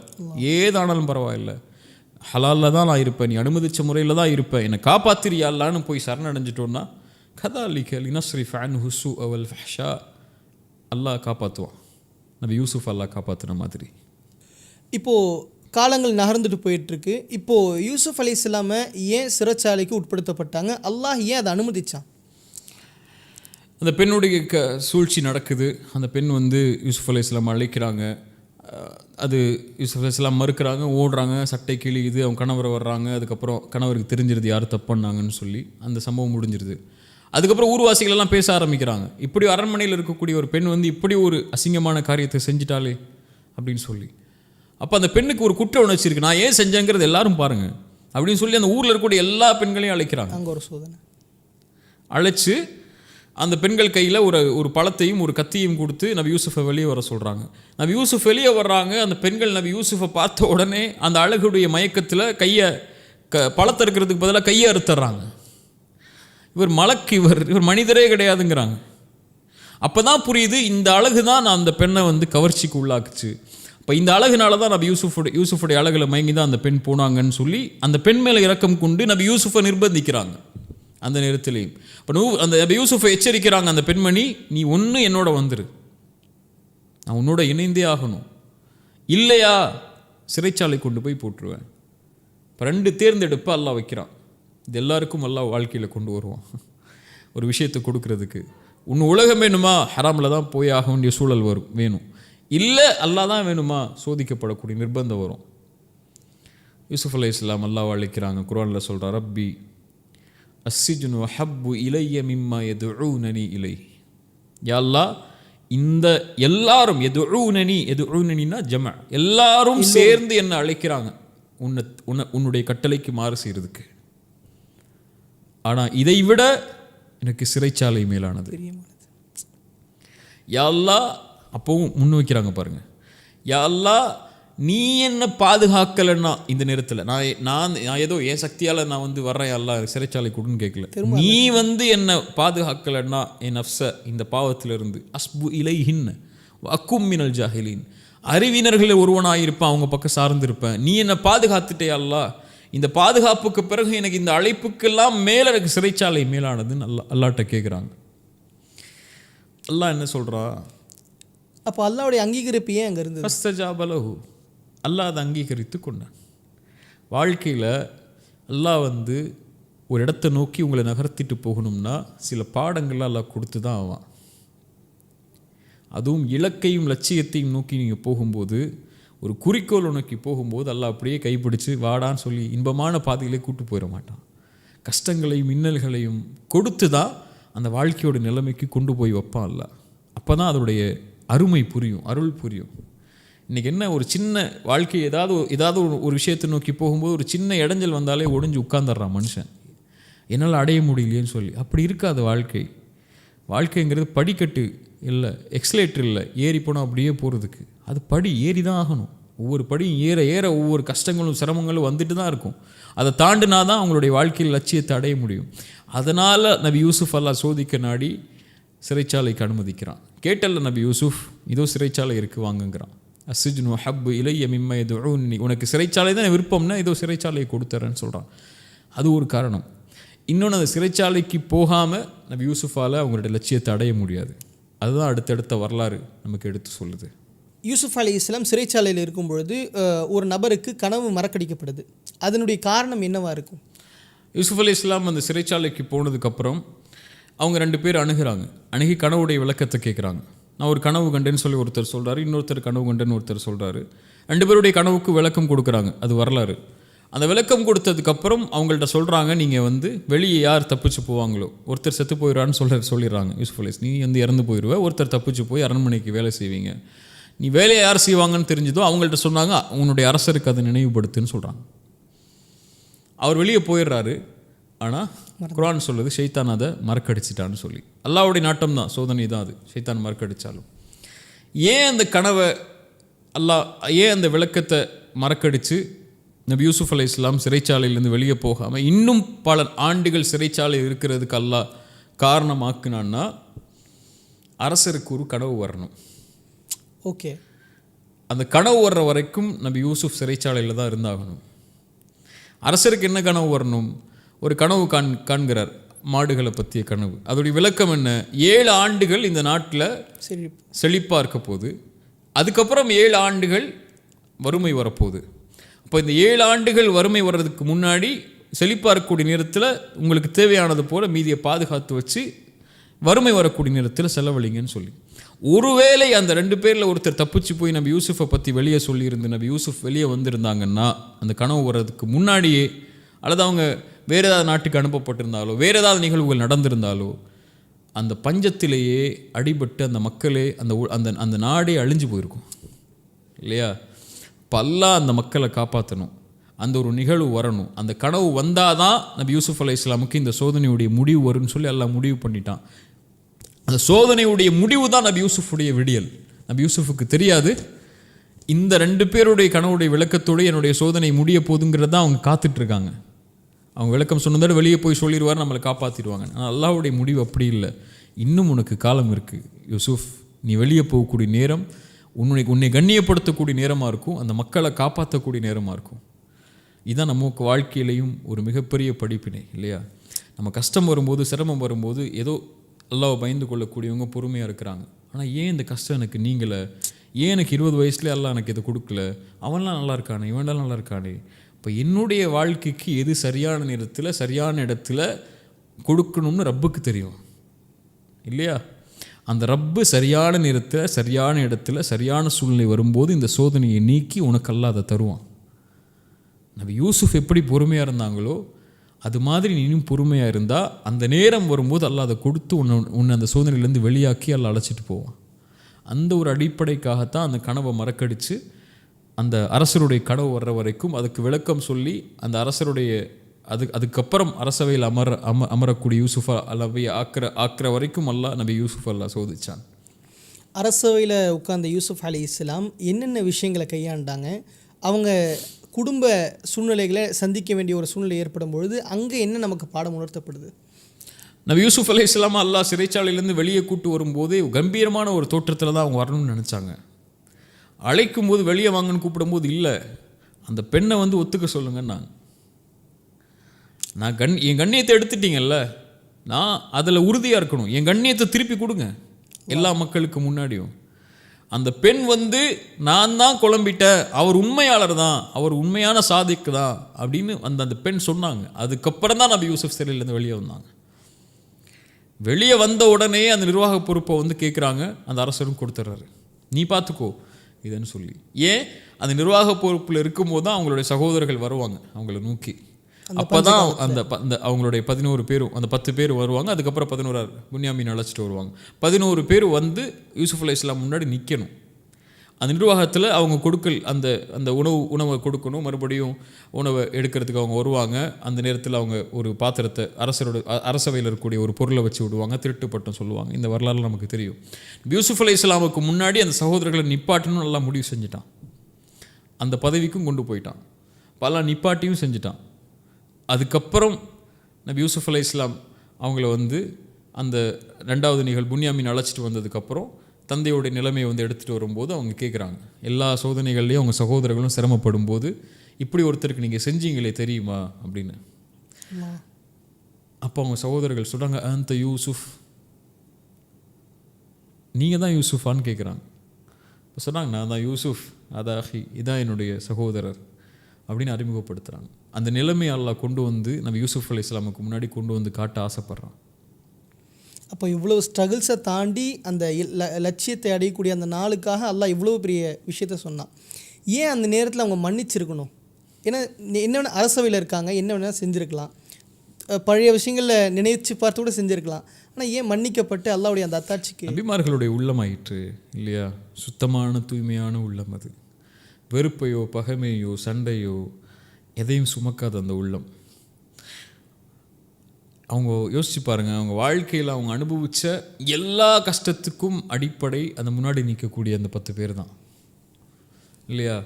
ஏதானாலும் பரவாயில்ல, ஹலாலில் தான் நான் இருப்பேன், நீ அனுமதித்த முறையில் தான் இருப்பேன், என்னை காப்பாத்திரியாலான்னு போய் சரணடைஞ்சிட்டோன்னா கதாலிக லினஸ்ரிஃப அன்ஹு ஸூஅ வல் ஃபஹ்ஷா, அல்லாஹ் காப்பாற்றுவான். நபி யூசுஃப் அல்லாஹ் காப்பாற்றின மாதிரி. இப்போது காலங்கள் நகர்ந்துட்டு போயிட்டுருக்கு. இப்போது யூசுப் அலைஹிஸ்ஸலாமை ஏன் சிறைச்சாலைக்கு உட்படுத்தப்பட்டாங்க? அல்லாஹ் ஏன் அதை அனுமதிச்சான்? அந்த பெண்ணுடைய சூழ்ச்சி நடக்குது. அந்த பெண் யூசுப் அலைஹிஸ்ஸலாம் அழைக்கிறாங்க. அது யூசுப் அலைஹிஸ்ஸலாம் மறுக்கிறாங்க, ஓடுறாங்க, சட்டை கிழியுது, அவங்க கணவர் வர்றாங்க. அதுக்கப்புறம் கணவருக்கு தெரிஞ்சிருது யார் தப்பு பண்ணாங்கன்னு சொல்லி அந்த சம்பவம் முடிஞ்சிருது. அதுக்கப்புறம் ஊர்வாசிகள் எல்லாம் பேச ஆரம்பிக்கிறாங்க, இப்படி அரண்மனையில் இருக்கக்கூடிய ஒரு பெண் இப்படி ஒரு அசிங்கமான காரியத்தை செஞ்சிட்டாலே அப்படின்னு சொல்லி. அப்போ அந்த பெண்ணுக்கு ஒரு குற்ற உணர்ச்சி இருக்குது, நான் ஏன் செஞ்சேங்கிறது எல்லாரும் பாருங்க அப்படின்னு சொல்லி அந்த ஊரில் இருக்கக்கூடிய எல்லா பெண்களையும் அழைக்கிறாங்க. அங்கே ஒரு சோதனை அழைச்சி அந்த பெண்கள் கையில் ஒரு பழத்தையும் ஒரு கத்தியும் கொடுத்து நபி யூசுஃபை வெளியே வர சொல்கிறாங்க. நபி யூசுஃப் வெளியே வர்றாங்க. அந்த பெண்கள் நபி யூசுஃபை பார்த்த உடனே அந்த அழகுடைய மயக்கத்தில் கையை பழத்தை இருக்கிறதுக்கு பதிலாக கையை அறுத்துறாங்க. இவர் மலக்கு, இவர் மனிதரே கிடையாதுங்கிறாங்க. அப்போ தான் புரியுது, இந்த அழகு தான் நான் அந்த பெண்ணை கவர்ச்சிக்கு உள்ளாக்குச்சு. இப்போ இந்த அழகுனால தான் நபி யூசுஃபுடைய அழகில் மயங்கி தான் அந்த பெண் போனாங்கன்னு சொல்லி அந்த பெண் மேலே இரக்கம் கொண்டு நபி யூசுஃபை நிர்பந்திக்கிறாங்க. அந்த நேரத்திலையும் இப்போ அந்த நபி யூசுஃபை எச்சரிக்கிறாங்க, அந்த பெண்மணி நீ ஒன்று என்னோட வந்துரு, நான் உன்னோட இணைந்தே ஆகணும், இல்லையா சிறைச்சாலை கொண்டு போய் போட்டுருவேன். இப்போ 2 தேர்ந்தெடுப்பை அல்லாஹ் வைக்கிறான். இது எல்லாருக்கும் அல்லாஹ் வாழ்க்கையில் கொண்டு வருவான். ஒரு விஷயத்தை கொடுக்கறதுக்கு உன் உலகம் வேணுமா, ஹராமில் தான் போய் ஆக வேண்டிய சூழல் வேணும், இல்லை அல்லாஹ் தான் வேணுமா, சோதிக்கப்படக்கூடிய நிர்பந்தம் வரும். யூசுப் அலைஹிஸ்ஸலாம் அல்லாஹ் அழைக்கிறாங்க. குர்ஆனில் சொல்கிறார், ரப்பி அஸ்ஸிஜ்னு அஹப்பு இலைய மிம்மா யதுஊனனி இலை. யா அல்லாஹ், இந்த எல்லாரும் எதுஊனனினா ஜம, எல்லாரும் சேர்ந்து என்னை அழைக்கிறாங்க உன்னுடைய கட்டளைக்கு மாறு செய்கிறதுக்கு. ஆனால் இதை விட எனக்கு சிறைச்சாலை மேலானது. யா அல்லாஹ், அப்போவும் முன் வைக்கிறாங்க பாருங்க, யா அல்லாஹ் நீ என்ன பாதுகாக்கலைன்னா இந்த நேரத்தில் நான் ஏதோ என் சக்தியால் நான் வர்றேன், அல்லாஹ் சிறைச்சாலை கொடுன்னு கேட்கல, நீ என்னை பாதுகாக்கலைன்னா என் நஃப்ஸை இந்த பாவத்திலிருந்து அஸ்பு இலைஹின் அக்கும் மினல் ஜாஹிலீன், அறிவினர்களில் ஒருவனாயிருப்பேன், அவங்க பக்கம் சார்ந்திருப்பேன், நீ என்னை பாதுகாத்துட்டே அல்லாஹ், இந்த பாதுகாப்புக்கு பிறகு எனக்கு இந்த அழைப்புக்கெல்லாம் மேலே எனக்கு சிறைச்சாலை மேலானதுன்னு அல்லாஹ்ட்ட கேட்குறாங்க. அல்லாஹ் என்ன சொல்கிறா? அப்போ அல்லாஹ்வுடைய அங்கீகரிப்பு ஏன் அங்கே இருந்தது? ஃபஸ்தஜாபலஹு, அல்லாஹ் அதை அங்கீகரித்து கொண்டான். வாழ்க்கையில் அல்லாஹ் ஒரு இடத்தை நோக்கி உங்களை நகர்த்திட்டு போகணும்னா சில பாடங்கள்லாம் அல்லாஹ் கொடுத்து தான் ஆவான். அதுவும் இலக்கையும் லட்சியத்தையும் நோக்கி நீங்கள் போகும்போது, ஒரு குறிக்கோளை நோக்கி போகும்போது அல்லாஹ் அப்படியே கைப்பிடிச்சு வாடான்னு சொல்லி இன்பமான பாதையிலே கூட்டு போயிட மாட்டான். கஷ்டங்களையும் மின்னல்களையும் கொடுத்து தான் அந்த வாழ்க்கையோட நிலைமைக்கு கொண்டு போய் வைப்பான் அல்லாஹ். அப்போ தான் அதோடைய அருமை புரியும், அருள் புரியும். இன்றைக்கி என்ன, ஒரு சின்ன வாழ்க்கை ஏதாவது ஒரு விஷயத்தை நோக்கி போகும்போது ஒரு சின்ன இடைஞ்சல் வந்தாலே ஒடிஞ்சு உட்கார்ந்துடுறான் மனுஷன், என்னால் அடைய முடியலையேன்னு சொல்லி. அப்படி இருக்காது வாழ்க்கை. வாழ்க்கைங்கிறது படிக்கட்டு இல்லை, எக்ஸலேட்டர் இல்லை, ஏறி போனால் அப்படியே போகிறதுக்கு. அது படி ஏறி தான் ஆகணும். ஒவ்வொரு படியும் ஏற ஏற ஒவ்வொரு கஷ்டங்களும் சிரமங்களும் வந்துட்டு தான் இருக்கும். அதை தாண்டினா தான் அவங்களுடைய வாழ்க்கையில் லட்சியத்தை அடைய முடியும். அதனால் நபி யூசுஃப் அல்லாஹ் சோதிக்க நாடி சிறைச்சாலைக்கு அனுமதிக்கிறான். கேட்டல்ல நபி யூசுஃப், இதோ சிறைச்சாலை இருக்குது வாங்குங்கிறான். அஸ்ஜுனு ஹப்பு இலைய மிம்ம யதுஊனி, உனக்கு சிறைச்சாலை தான் விருப்பம்னா இதோ சிறைச்சாலையை கொடுத்துறேன்னு சொல்கிறான். அது ஒரு காரணம். இன்னொன்று, அந்த சிறைச்சாலைக்கு போகாமல் நபி யூசுஃபால் அவங்களுடைய லட்சியத்தை அடைய முடியாது. அதுதான் அடுத்தடுத்த வரலாறு நமக்கு எடுத்து சொல்லுது. யூசுஃப் அலைஹிஸ்ஸலாம் சிறைச்சாலையில் இருக்கும் பொழுது ஒரு நபருக்கு கனவு மறக்கடிக்கப்படுது. அதனுடைய காரணம் என்னவாக இருக்கும்? யூசுஃப் அலைஹிஸ்ஸலாம் அந்த சிறைச்சாலைக்கு போனதுக்கப்புறம் அவங்க 2 பேர் அணுகி கனவுடைய விளக்கத்தை கேட்குறாங்க. நான் ஒரு கனவு கண்டேன்னு சொல்லி ஒருத்தர் சொல்கிறாரு, இன்னொருத்தர் கனவு கண்டேன்னு ஒருத்தர் சொல்கிறாரு. 2 பேருடைய கனவுக்கு விளக்கம் கொடுக்குறாங்க. அது வரலாறு. அந்த விளக்கம் கொடுத்ததுக்கப்புறம் அவங்கள்ட்ட சொல்கிறாங்க, நீங்கள் வெளியே யார் தப்பிச்சு போவாங்களோ ஒருத்தர் செத்து போயிடுறான்னு சொல்லிடுறாங்க யூசுஃப் அலைஹிஸ். நீ இறந்து போயிடுவ, ஒருத்தர் தப்பிச்சு போய் அரண்மனைக்கு வேலை செய்வீங்க. நீ வேலையை யார் செய்வாங்கன்னு தெரிஞ்சதோ அவங்கள்ட்ட சொன்னாங்க, உன்னுடைய அரசருக்கு அதை நினைவுபடுத்துன்னு சொல்கிறாங்க. அவர் வெளியே போயிடுறாரு. ஆனால் குர்ஆன் சொல்லுது ஷைத்தான் அதை மறக்கடிச்சிட்டான்னு சொல்லி. அல்லாஹ்வுடைய நாட்டம் தான், சோதனை தான் அது. ஷைத்தான் மறக்கடித்தாலும் ஏன் அந்த கனவை ஏன் அந்த விளக்கத்தை மறக்கடித்து நபி யூசுஃப் அலைஹிஸ்ஸலாம் சிறைச்சாலையிலேருந்து வெளியே போகாமல் இன்னும் பல ஆண்டுகள் சிறைச்சாலையில் இருக்கிறதுக்கு அல்லாஹ் காரணமாக்குனான்னா, அரசருக்கு ஒரு கனவு வரணும். ஓகே, அந்த கனவு வர்ற வரைக்கும் நபி யூசுஃப் சிறைச்சாலையில் தான் இருந்தாகணும். அரசருக்கு என்ன கனவு வரணும்? ஒரு கனவு காண்கிறார், மாடுகளை பற்றிய கனவு. அதோடைய விளக்கம் என்ன? 7 ஆண்டுகள் இந்த நாட்டில் செழிப்பாக இருக்க போகுது, அதுக்கப்புறம் 7 ஆண்டுகள் வறுமை வரப்போகுது. இப்போ இந்த 7 ஆண்டுகள் வறுமை வர்றதுக்கு முன்னாடி செழிப்பாக இருக்கக்கூடிய நேரத்தில் உங்களுக்கு தேவையானது போல் மீதியை பாதுகாத்து வச்சு வறுமை வரக்கூடிய நேரத்தில் செலவழிங்கன்னு சொல்லி. ஒருவேளை அந்த 2 பேரில் ஒருத்தர் தப்பிச்சு போய் நபி யூசுஃபை பற்றி வெளியே சொல்லியிருந்து நபி யூசுஃப் வெளியே வந்திருந்தாங்கன்னா, அந்த கனவு வர்றதுக்கு முன்னாடியே, அல்லது அவங்க வேறு ஏதாவது நாட்டுக்கு அனுப்பப்பட்டிருந்தாலோ வேறு ஏதாவது நிகழ்வுகள் நடந்திருந்தாலோ, அந்த பஞ்சத்திலேயே அடிபட்டு அந்த மக்களே அந்த நாடே அழிஞ்சு போயிருக்கும் இல்லையா? அல்லாஹ் அந்த மக்களை காப்பாற்றணும், அந்த ஒரு நிகழ்வு வரணும். அந்த கனவு வந்தால் தான் நபி யூசுஃப் அலைஹிஸ்ஸலாமுக்கு இந்த சோதனையுடைய முடிவு வரும்னு சொல்லி அல்லாஹ் முடிவு பண்ணிட்டான். அந்த சோதனையுடைய முடிவு தான் நபி யூசுஃபுடைய விடியல். நபி யூசுஃபுக்கு தெரியாது இந்த 2 பேருடைய கனவுடைய விளக்கத்தோடு என்னுடைய சோதனை முடிய போதுங்கிறத அவங்க காத்துட்ருக்காங்க. அவங்க விளக்கம் சொன்னதோட வெளியே போய் சொல்லிடுவார், நம்மளை காப்பாற்றிடுவாங்க. ஆனால் அல்லாஹ்வுடைய முடிவு அப்படி இல்லை. இன்னும் உனக்கு காலம் இருக்குது யூசுஃப், நீ வெளியே போகக்கூடிய நேரம் உன்னை கண்ணியப்படுத்தக்கூடிய நேரமாக இருக்கும், அந்த மக்களை காப்பாற்றக்கூடிய நேரமாக இருக்கும். இதுதான் நமக்கு வாழ்க்கையிலையும் ஒரு மிகப்பெரிய படிப்பினை இல்லையா? நம்ம கஷ்டம் வரும்போது, சிரமம் வரும்போது ஏதோ அல்லாஹ்வை பயந்து கொள்ளக்கூடியவங்க பொறுமையாக இருக்கிறாங்க. ஆனால் ஏன் இந்த கஷ்டம் எனக்கு நீங்கலை? ஏன் எனக்கு 20 வயசுலேயே அல்லாஹ் எனக்கு இதை கொடுக்கல? அவன்லாம் நல்லா இருக்கானே, இவன்லாம் நல்லா இருக்கானே. இப்போ என்னுடைய வாழ்க்கைக்கு எது சரியான நேரத்தில் சரியான இடத்துல கொடுக்கணும்னு ரப்புக்கு தெரியும் இல்லையா? அந்த ரப்பு சரியான நேரத்தில் சரியான இடத்துல சரியான சூழ்நிலை வரும்போது இந்த சோதனையை நீக்கி உனக்கு அல்லாஹ் அதை தருவான். நபி யூசுஃப் எப்படி பொறுமையாக இருந்தாங்களோ அது மாதிரி நீனும் பொறுமையாக இருந்தால் அந்த நேரம் வரும்போது அல்லாஹ் அதை கொடுத்து உன்னை அந்த சோதனையிலேருந்து வெளியாக்கி அல்லாஹ் அழைச்சிட்டு போவான். அந்த ஒரு அடிப்படைக்காகத்தான் அந்த கனவை மறக்கடித்து அந்த அரசருடைய கனவு வர்ற வரைக்கும் அதுக்கு விளக்கம் சொல்லி அந்த அரசருடைய அதுக்கப்புறம் அரசவையில் அமரக்கூடிய யூசுஃப் அல்லாவை ஆக்கிற வரைக்கும் அல்லாஹ் நபி யூசுஃப் அல்லாஹ் சோதிச்சான். அரசவையில் உட்கார்ந்த யூசுஃப் அலைஹிஸ்ஸலாம் என்னென்ன விஷயங்களை கையாண்டாங்க? அவங்க குடும்ப சூழ்நிலைகளை சந்திக்க வேண்டிய ஒரு சூழ்நிலை ஏற்படும் பொழுது அங்கே என்ன நமக்கு பாடம் உணர்த்தப்படுது? நபி யூசுஃப் அலைஹிஸ்ஸலாம் அல்லாஹ் சிறைச்சாலையிலேருந்து வெளியே கூட்டு வரும்போதே கம்பீரமான ஒரு தோற்றத்தில் தான் அவங்க வரணும்னு நினச்சாங்க. அழைக்கும் போது வெளியே வாங்கன்னு கூப்பிடும்போது இல்லை, அந்த பெண்ணை ஒத்துக்க சொல்லுங்கன்னாங்க. என் கண்ணியத்தை எடுத்துட்டீங்கல்ல, நான் அதில் உறுதியாக இருக்கணும், என் கண்ணியத்தை திருப்பி கொடுங்க எல்லா மக்களுக்கு முன்னாடியும். அந்த பெண் நான் தான் குழம்பிட்டேன், அவர் உண்மையாளர் தான், அவர் உண்மையான சாதிக்கு தான் அப்படின்னு அந்த பெண் சொன்னாங்க. அதுக்கப்புறம் தான் நபி யூசுஃப் சிறையிலேருந்து வெளியே வந்தாங்க. வெளியே வந்த உடனே அந்த நிர்வாக பொறுப்பை கேட்குறாங்க. அந்த அரசரும் கொடுத்துட்றாரு, நீ பார்த்துக்கோ இதுன்னு சொல்லி. ஏன்? அந்த நிர்வாக பொறுப்பில் இருக்கும்போது தான் அவங்களுடைய சகோதரர்கள் வருவாங்க அவங்கள நோக்கி. அப்போ தான் அந்த அவங்களுடைய 11 பேரும், அந்த 10 பேர் வருவாங்க. அதுக்கப்புறம் 11 புன்யாமீன் அழைச்சிட்டு வருவாங்க. 11 பேர் யூசுஃப் அலைஹிஸ்ஸலாம் முன்னாடி நிற்கணும். அந்த நிர்வாகத்தில் அவங்க கொடுக்கல் அந்த உணவை கொடுக்கணும். மறுபடியும் உணவை எடுக்கிறதுக்கு அவங்க வருவாங்க. அந்த நேரத்தில் அவங்க ஒரு பாத்திரத்தை அரசவையில் இருக்கக்கூடிய ஒரு பொருளை வச்சு விடுவாங்க, திருட்டு பட்டம் சொல்லுவாங்க. இந்த வரலாறு நமக்கு தெரியும். யூசுஃப் அலைஹிஸ்ஸலாமுக்கு முன்னாடி அந்த சகோதரர்களை நிப்பாட்டணும்னு நல்லா முடிவு செஞ்சுட்டான். அந்த பதவிக்கும் கொண்டு போயிட்டான், பல நிப்பாட்டியும் செஞ்சுட்டான். அதுக்கப்புறம் நபி யூசுஃப் அலைஹிஸ்ஸலாம் அவங்கள அந்த 2வது புன்யாமீன் அழைச்சிட்டு வந்ததுக்கப்புறம் தந்தையோடைய நிலைமையை வந்து எடுத்துகிட்டு வரும்போது அவங்க கேட்குறாங்க, எல்லா சோதனைகள்லேயும் அவங்க சகோதரர்களும் சிரமப்படும் போது இப்படி ஒருத்தருக்கு நீங்கள் செஞ்சீங்களே தெரியுமா அப்படின்னு. அப்போ அவங்க சகோதரர்கள் சொல்கிறாங்க, அந்த யூசுஃப், நீங்கள் தான் யூசுஃபான்னு கேட்குறாங்க. இப்போ சொன்னாங்க, நான் தான் யூசுஃப், அதாஹி, இதான் என்னுடைய சகோதரர் அப்படின்னு அறிமுகப்படுத்துகிறாங்க. அந்த நிலைமையை அல்லாஹ் கொண்டு வந்து நம்ம யூசுஃப் அலைஹிஸ்ஸலாமுக்கு முன்னாடி கொண்டு வந்து காட்ட ஆசைப்பட்றான். அப்போ இவ்வளோ ஸ்ட்ரகிள்ஸை தாண்டி அந்த லட்சியத்தை அடையக்கூடிய அந்த நாளுக்காக அல்லாஹ் இவ்வளோ பெரிய விஷயத்த சொன்னான். ஏன் அந்த நேரத்தில் அவங்க மன்னிச்சிருக்கணும்? ஏன்னா என்ன வேணால் அரசவையில் இருக்காங்க, என்ன வேணால் செஞ்சுருக்கலாம், பழைய விஷயங்களில் நினைச்சு பார்த்து கூட செஞ்சுருக்கலாம். ஆனால் ஏன் மன்னிக்கப்பட்டு அல்லாஹ்வுடைய அந்த அத்தாட்சிக்கு? நபிமார்களுடைய உள்ளமாயிற்று இல்லையா, சுத்தமான தூய்மையான உள்ளம். அது வெறுப்பையோ பகைமையோ சண்டையோ எதையும் சுமக்காத அந்த உள்ளம். அவங்க யோசிச்சு பாருங்கள், அவங்க வாழ்க்கையில் அவங்க அனுபவித்த எல்லா கஷ்டத்துக்கும் அடிப்படை அந்த முன்னாடி நிற்கக்கூடிய அந்த 10 பேர் தான் இல்லையா.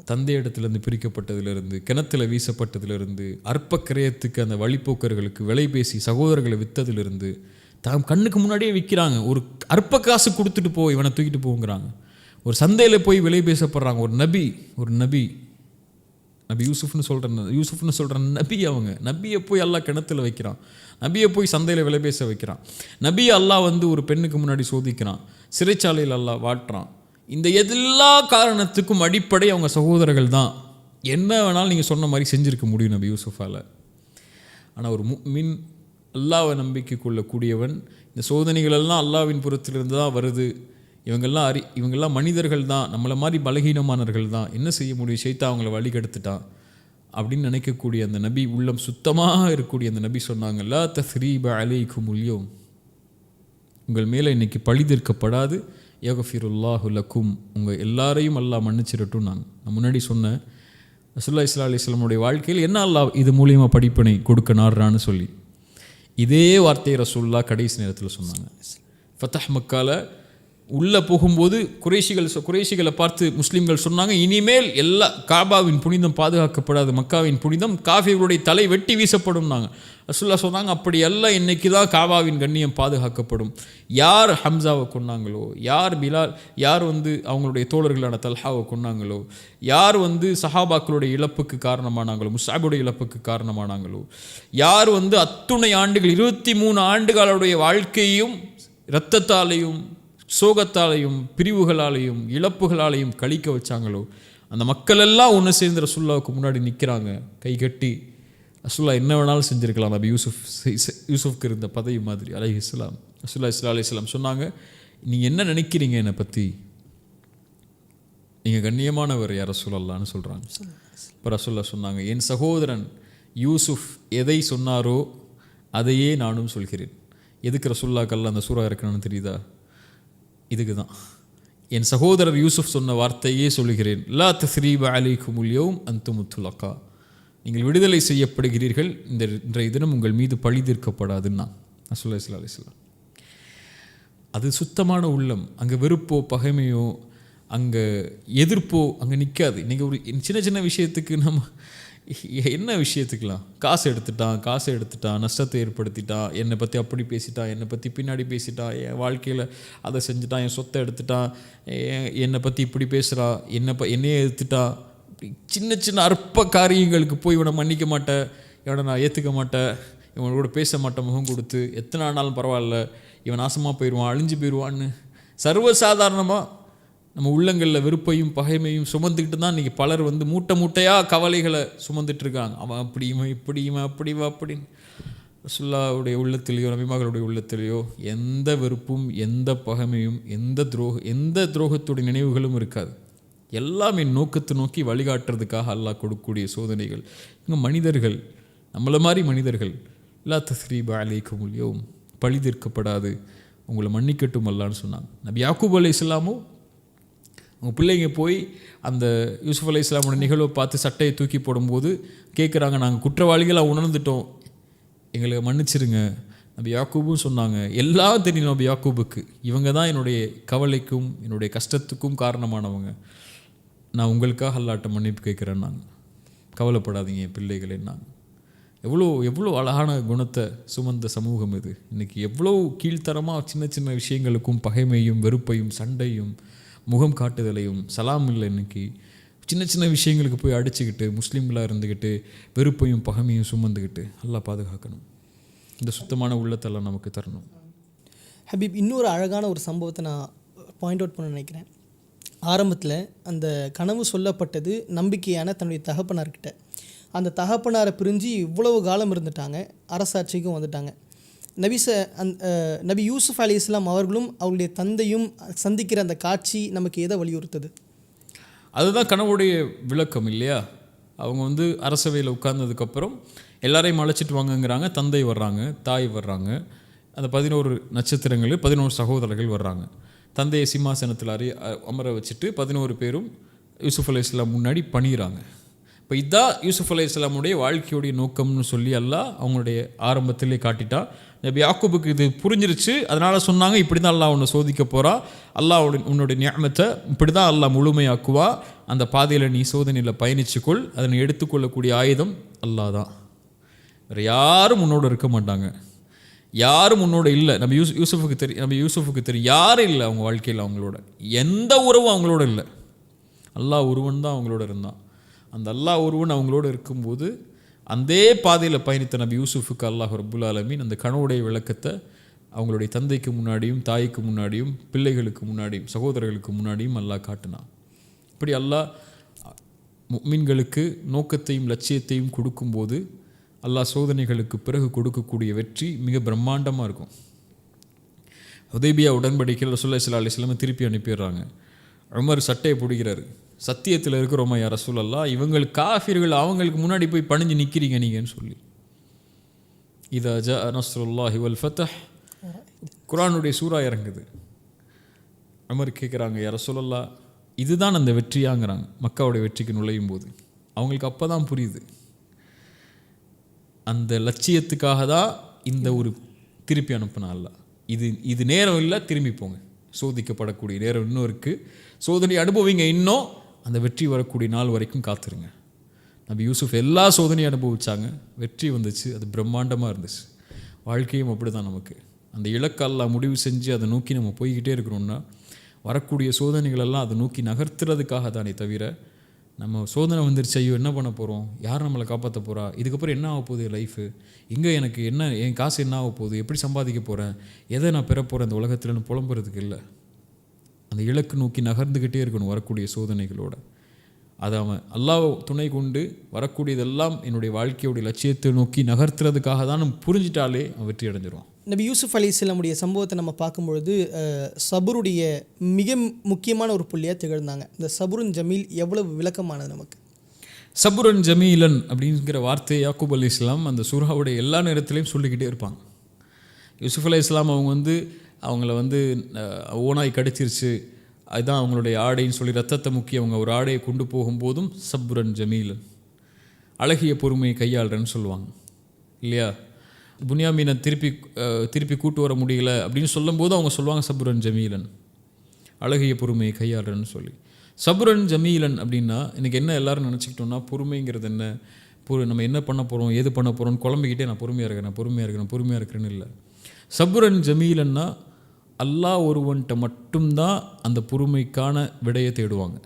தந்தை இடத்துலேருந்து பிரிக்கப்பட்டதுலேருந்து, கிணத்துல வீசப்பட்டதுலேருந்து, அற்ப கிரயத்துக்கு அந்த வழிப்போக்கர்களுக்கு விலை பேசி சகோதரர்களை விற்றதுலேருந்து, தாம் கண்ணுக்கு முன்னாடியே விற்கிறாங்க. ஒரு அற்ப காசு கொடுத்துட்டு போ, இவனை தூக்கிட்டு போங்கிறாங்க. ஒரு சந்தையில் போய் விலை பேசப்படுறாங்க. ஒரு நபி யூசுஃப்னு சொல்கிற நபி, அவங்க நபியை போய் அல்லாஹ் கிணத்துல வைக்கிறான், நபியை போய் சந்தையில் விலை பேச வைக்கிறான், நபியை அல்லாஹ் வந்து ஒரு பெண்ணுக்கு முன்னாடி சோதிக்கிறான், சிறைச்சாலையில் அல்லாஹ் வாட்டுறான். இந்த எல்லா காரணத்துக்கும் அடிப்படை அவங்க சகோதரர்கள் தான். என்ன வேணாலும் நீங்கள் சொன்ன மாதிரி செஞ்சுருக்க முடியும் நபி யூசுஃபால். ஆனால் ஒரு முஃமின், அல்லாஹ்வை நம்பிக்கை கொள்ளக்கூடியவன், இந்த சோதனைகளெல்லாம் அல்லாஹ்வின் புறத்திலிருந்து தான் வருது, இவங்கெல்லாம் மனிதர்கள் தான், நம்மளை மாதிரி பலகீனமானவர்கள் தான், என்ன செய்ய முடியும், ஷைத்தான் அவங்கள வழி கெடுத்துட்டான் அப்படின்னு நினைக்கக்கூடிய அந்த நபி, உள்ளம் சுத்தமாக இருக்கக்கூடிய அந்த நபி சொன்னாங்க, லா தஸ்ரீப அலைக்குமுல் யௌம், உங்கள் மேலே இன்னைக்கு பழி தீர்க்கப்படாது, யக்ஃபிருல்லாஹு லக்கும், உங்கள் எல்லாரையும் அல்லாஹ் மன்னிச்சிடட்டும். நான் முன்னாடி சொன்னேன், ரசூலுல்லாஹி ஸல்லல்லாஹு அலைஹி வஸல்லமுடைய வாழ்க்கையில் என்ன அல்லாஹ் இது மூலியமாக படிப்பினை கொடுக்க நாடுறான்னு சொல்லி இதே வார்த்தையை ரசூலுல்லாஹ் கடைசி நேரத்தில் சொன்னாங்க. ஃபதஹ் மக்கால உள்ளே போகும்போது குறைஷிகளை பார்த்து முஸ்லீம்கள் சொன்னாங்க, இனிமேல் எல்லா காபாவின் புனிதம் பாதுகாக்கப்படாது, மக்காவின் புனிதம் காஃபிர்களுடைய தலை வெட்டி வீசப்படும்னாங்க. ரசூலுல்லாஹ் சொன்னாங்க, அப்படி எல்லாம் இன்னைக்கு தான் காபாவின் கண்ணியம் பாதுகாக்கப்படும். யார் ஹம்சாவை கொன்னாங்களோ, யார் பிலால், யார் வந்து அவங்களுடைய தோழர்களான தல்ஹாவை கொன்னாங்களோ, யார் வந்து சஹாபாக்களுடைய இழப்புக்கு காரணமானாங்களோ, முஸ்அபுடைய இழப்புக்கு காரணமானாங்களோ, யார் வந்து அத்துணை ஆண்டுகள் 23 ஆண்டுகளுடைய வாழ்க்கையும் இரத்தத்தாலையும் சோகத்தாலையும் பிரிவுகளாலையும் இழப்புகளாலையும் கழிக்க வச்சாங்களோ, அந்த மக்கள் எல்லாம் ஒன்று சேர்ந்து ரசூலுல்லாவுக்கு முன்னாடி நிற்கிறாங்க கை கட்டி. ரசூலுல்லாஹ் என்ன வேணாலும் செஞ்சுருக்கலாம், நபி யூசுஃப்க்கு இருந்த பதவி மாதிரி அலைஹிஸ்ஸலாம். ரசூலுல்லாஹி ஸல்லல்லாஹு அலைஹி வஸல்லம் சொன்னாங்க, நீங்கள் என்ன நினைக்கிறீங்க என்னை பற்றி, நீங்கள் கண்ணியமானவர் யார் ரசூலுல்லாஹ்னு சொல்கிறாங்க. இப்போ ரசூலுல்லாஹ் சொன்னாங்க, என் சகோதரன் யூசுஃப் எதை சொன்னாரோ அதையே நானும் சொல்கிறேன். எதுக்கு ரசூலுல்லாஹ்க்கு அந்த சூரா இருக்கணும்னு தெரியுதா? இதுக்கு தான். என் சகோதரர் யூசுஃப் சொன்ன வார்த்தையே சொல்கிறேன், லா தஸ்ரீப அலைக்குமுல் யௌம் அன்தும் துலகா, நீங்கள் விடுதலை செய்யப்படுகிறீர்கள், இன்றைய தினம் உங்கள் மீது பழி தீர்க்கப்படாதுன்னா ரசூலுல்லாஹி ஸல்லல்லாஹு அலைஹி வஸல்லம். அது சுத்தமான உள்ளம். அங்கே வெறுப்போ பகைமையோ அங்கே எதிர்ப்போ அங்கே நிற்காது. இன்றைக்கி ஒரு சின்ன சின்ன விஷயத்துக்கு நம்ம என்ன விஷயத்துக்கலாம், காசு எடுத்துட்டான், நஷ்டத்தை ஏற்படுத்திட்டான், என்னை பற்றி அப்படி பேசிட்டான், என்னை பற்றி பின்னாடி பேசிட்டான், என் வாழ்க்கையில் அதை செஞ்சுட்டான், என் சொத்தை எடுத்துட்டான், என்னை பற்றி இப்படி பேசுகிறான், என்னையே எடுத்துட்டான். சின்ன சின்ன அற்ப காரியங்களுக்கு போய் இவனை மன்னிக்க மாட்டேன், இவனை நான் ஏற்றுக்க மாட்டேன், இவனோட பேச மாட்டேன், முகம் கொடுத்து எத்தனை ஆனாலும் பரவாயில்ல, இவன் நாசமாக போயிடுவான், அழிஞ்சு போயிடுவான்னு சர்வசாதாரணமாக நம்ம உள்ளங்களில் வெறுப்பையும் பகைமையும் சுமந்துக்கிட்டு தான் இன்றைக்கி பலர் வந்து மூட்டையாக கவலைகளை சுமந்துட்டு இருக்காங்க. அவன் அப்படி இவன் இப்படி இவன் அப்படி அப்படின்னு. ரசூலுல்லாஹ்வுடைய உள்ளத்திலேயோ நபிமார்களுடைய உள்ளத்திலேயோ எந்த வெறுப்பும் எந்த பகைமையும் எந்த துரோகத்துடைய நினைவுகளும் இருக்காது. எல்லாமே நோக்கத்தை நோக்கி வழிகாட்டுறதுக்காக அல்லாஹ் கொடுக்கக்கூடிய சோதனைகள். இவங்க மனிதர்கள், நம்மளை மாதிரி மனிதர்கள். லா தஸ்ரீப அலைக்குமுல் யௌம், பழி தீர்க்கப்படாது, உங்களை மன்னிக்கட்டும் அல்லான்னு சொன்னாங்க. நபி யாக்கூப் அலைஹிஸ்ஸலாமோ அவங்க பிள்ளைங்க போய் அந்த யூசுஃப் அலைஹிஸ்ஸலாமோட நிகழ்வை பார்த்து சட்டையை தூக்கி போடும்போது கேட்குறாங்க, நாங்கள் குற்றவாளிகளாக உணர்ந்துட்டோம், எங்களை மன்னிச்சிருங்க. நபி யாக்கூபும் சொன்னாங்க, எல்லாம் தெரியும் நபி யாக்கூபுக்கு, இவங்க தான் என்னுடைய கவலைக்கும் என்னுடைய கஷ்டத்துக்கும் காரணமானவங்க, நான் உங்களுக்காக அல்லாட்ட மன்னிப்பு கேட்குறேன்னாங்க. கவலைப்படாதீங்க பிள்ளைகளேன்னாங்க. எவ்வளோ எவ்வளோ அழகான குணத்தை சுமந்த சமூகம் இது. இன்றைக்கி எவ்வளோ கீழ்த்தரமாக சின்ன சின்ன விஷயங்களுக்கும் பகைமையும் வெறுப்பையும் சண்டையும் முகம் காட்டுதலையும் சலாம் இல்லை. இன்றைக்கி சின்ன சின்ன விஷயங்களுக்கு போய் அடிச்சுக்கிட்டு முஸ்லீம்களாக இருந்துக்கிட்டு வெறுப்பையும் பகைமையும் சுமந்துக்கிட்டு அல்லாஹ் பாதுகாக்கணும். இந்த சுத்தமான உள்ளத்தெல்லாம் நமக்கு தரணும். ஹபீப், இன்னொரு அழகான ஒரு சம்பவத்தை நான் பாயிண்ட் அவுட் பண்ண நினைக்கிறேன். ஆரம்பத்தில் அந்த கனவு சொல்லப்பட்டது நம்பிக்கையான தன்னுடைய தகப்பனார்கிட்ட. அந்த தகப்பனாரை பிரிஞ்சு இவ்வளவு காலம் இருந்துட்டாங்க, அரசாட்சிக்கும் வந்துட்டாங்க. நபி யூசுஃப் அலைஹிஸ்ஸலாம் அவர்களும் அவருடைய தந்தையும் சந்திக்கிற அந்த காட்சி நமக்கு எதை வலியுறுத்துது? அதுதான் கனவுடைய விளக்கம் இல்லையா? அவங்க அரசவையில் உட்கார்ந்ததுக்கப்புறம் எல்லாரையும் அழைச்சிட்டு வாங்கங்கிறாங்க. தந்தை வர்றாங்க, தாய் வர்றாங்க, அந்த 11 நட்சத்திரங்கள் 11 சகோதரர்கள் வர்றாங்க. தந்தையை சிம்மாசனத்தில் அமர வச்சுட்டு 11 பேரும் யூசுஃப் அலைஹிஸ்ஸலாம் முன்னாடி பணிகிறாங்க. இப்போ இதுதான் யூசுஃப் அலைஹிஸ்ஸலாமுடைய வாழ்க்கையுடைய நோக்கம்னு சொல்லி அல்லாஹ் அவங்களுடைய ஆரம்பத்திலே காட்டிட்டா. நபி யாக்கூபுக்கு இது புரிஞ்சிருச்சு. அதனால் சொன்னாங்க, இப்படி தான் அல்லாஹ் உன்னை சோதிக்க போகிறா, அல்லாஹ் உன்னுடைய நியமத்தை இப்படி தான் அல்லாஹ் முழுமையாக்குவா, அந்த பாதையில் நீ சோதனையில் பயணிச்சுக்கொள், அதனை எடுத்துக்கொள்ளக்கூடிய ஆயுதம் அல்லாஹ் தான், வேறு யாரும் உன்னோட இருக்க மாட்டாங்க, யாரும் உன்னோட இல்லை. நபி யூசுஃபுக்கு தெரியும் யாரும் இல்லை அவங்க வாழ்க்கையில், அவங்களோட எந்த உறவும் அவங்களோட இல்லை, அல்லாஹ் ஒருவன் தான் அவங்களோட இருந்தான். அந்த அல்லாஹ் ஒருவன் அவங்களோட இருக்கும்போது அந்த பாதையில் பயணித்த நபி யூசுஃபுக்கு அல்லாஹ் ரப்புல் ஆலமீன் அந்த கனவுடைய விளக்கத்தை அவங்களுடைய தந்தைக்கு முன்னாடியும் தாய்க்கு முன்னாடியும் பிள்ளைகளுக்கு முன்னாடியும் சகோதரர்களுக்கு முன்னாடியும் அல்லாஹ் காட்டினான். இப்படி அல்லாஹ் முஃமின்களுக்கு நோக்கத்தையும் லட்சியத்தையும் கொடுக்கும்போது அல்லாஹ் சோதனைகளுக்கு பிறகு கொடுக்கக்கூடிய வெற்றி மிக பிரம்மாண்டமாக இருக்கும். ஹுதைபியா உடன்படிக்கையில் ரசூலுல்லாஹி ஸல்லல்லாஹு அலைஹி வஸல்லம் திருப்பி அனுப்பிடுறாங்க. உமர் சட்டையை பிடிக்கிறாரு, சத்தியத்தில் இருக்கிறோமா யா ரசூலல்லாஹ், இவங்கள் காஃபிர்கள், அவங்களுக்கு முன்னாடி போய் பணிஞ்சு நிற்கிறீங்க நீங்கன்னு சொல்லி. இதா ஜா நஸ்ருல்லாஹி வல் ஃபத்ஹ், குர்ஆனுடைய சூரா இறங்குது. உமர் கேட்குறாங்க, யா ரசூலல்லாஹ் இதுதான் அந்த வெற்றியாங்கிறாங்க. மக்காவுடைய வெற்றிக்கு நுழையும் போது அவங்களுக்கு அப்போ தான் புரியுது, அந்த லட்சியத்துக்காக தான் இந்த ஒரு திருப்பி அனுப்பினா அல்லாஹ். இது நேரம் இல்லை, திரும்பி போங்க, சோதிக்கப்படக்கூடிய நேரம் இன்னும் இருக்குது, சோதனை அனுபவிங்க, இன்னும் அந்த வெற்றி வரக்கூடிய நாள் வரைக்கும் காத்துருங்க. நபி யூசுஃப் எல்லா சோதனையும் அனுபவிச்சாங்க, வெற்றி வந்துச்சு, அது பிரம்மாண்டமாக இருந்துச்சு. வாழ்க்கையும் அப்படி தான். நமக்கு அந்த இலக்கு அல்லாஹ் முடிவு செஞ்சு அதை நோக்கி நம்ம போய்கிட்டே இருக்கிறோம்னா வரக்கூடிய சோதனைகளெல்லாம் அதை நோக்கி நகர்த்துறதுக்காக தானே தவிர, நம்ம சோதனை வந்துருச்சு, ஐயோ என்ன பண்ண போகிறோம், யார் நம்மளை காப்பாற்ற போகிறா, இதுக்கப்புறம் என்ன ஆக போகுது லைஃபு, இங்கே எனக்கு என்ன, என் காசு என்ன ஆக போகுது, எப்படி சம்பாதிக்க போகிறேன், எதை நான் பெற போகிறேன் இந்த உலகத்தில்னு புலம்புறதுக்கு இல்லை. அந்த இலக்கு நோக்கி நகர்ந்துக்கிட்டே இருக்கணும் வரக்கூடிய சோதனைகளோட. அதை அவன் அல்லாஹ் துணை கொண்டு வரக்கூடியதெல்லாம் என்னுடைய வாழ்க்கையோடைய லட்சியத்தை நோக்கி நகர்த்துறதுக்காக தான் நம்ம புரிஞ்சிட்டாலே அவன் வெற்றி அடைஞ்சிருவான். நபி யூசுஃப் அலைஹிஸ்ஸலாமுடைய சம்பவத்தை நம்ம பார்க்கும்பொழுது சபுருடைய மிக முக்கியமான ஒரு புள்ளியாக திகழ்ந்தாங்க. இந்த சபுருன் ஜமீல் எவ்வளவு விளக்கமானது நமக்கு. சபுரன் ஜமீலன் அப்படிங்கிற வார்த்தை யாக்கூப் அலைஹிஸ்ஸலாம் அந்த சூராவுடைய எல்லா நேரத்திலையும் சொல்லிக்கிட்டே இருப்பாங்க. யூசுஃப் அலைஹிஸ்ஸலாம் அவங்கள ஓனாய் கடிச்சிருச்சு, அதுதான் அவங்களுடைய ஆடைன்னு சொல்லி ரத்தத்தை முக்கி அவங்க ஒரு ஆடையை கொண்டு போகும்போதும் சபுரன் ஜமீலன், அழகிய பொறுமையை கையாளுறேன்னு சொல்லுவாங்க இல்லையா. புனியாமீனை திருப்பி கூட்டு வர முடியல அப்படின்னு சொல்லும்போது அவங்க சொல்லுவாங்க சபுரன் ஜமீலன், அழகிய பொறுமையை கையாளுறேன்னு சொல்லி. சபுரன் ஜமீலன் அப்படின்னா இன்றைக்கி என்ன எல்லோரும் நினச்சிக்கிட்டோம்னா, பொறுமைங்கிறது என்ன, நம்ம என்ன பண்ண போகிறோம் ஏது பண்ண போகிறோம்னு குழம்பிக்கிட்டே நான் பொறுமையாக இருக்கிறேன்னு இல்லை. சபுரன் ஜமீலன்னா அல்லாஹ் ஒருவன்கிட்ட மட்டும்தான் அந்த பொறுமைக்கான விடையை தேடுவாங்க,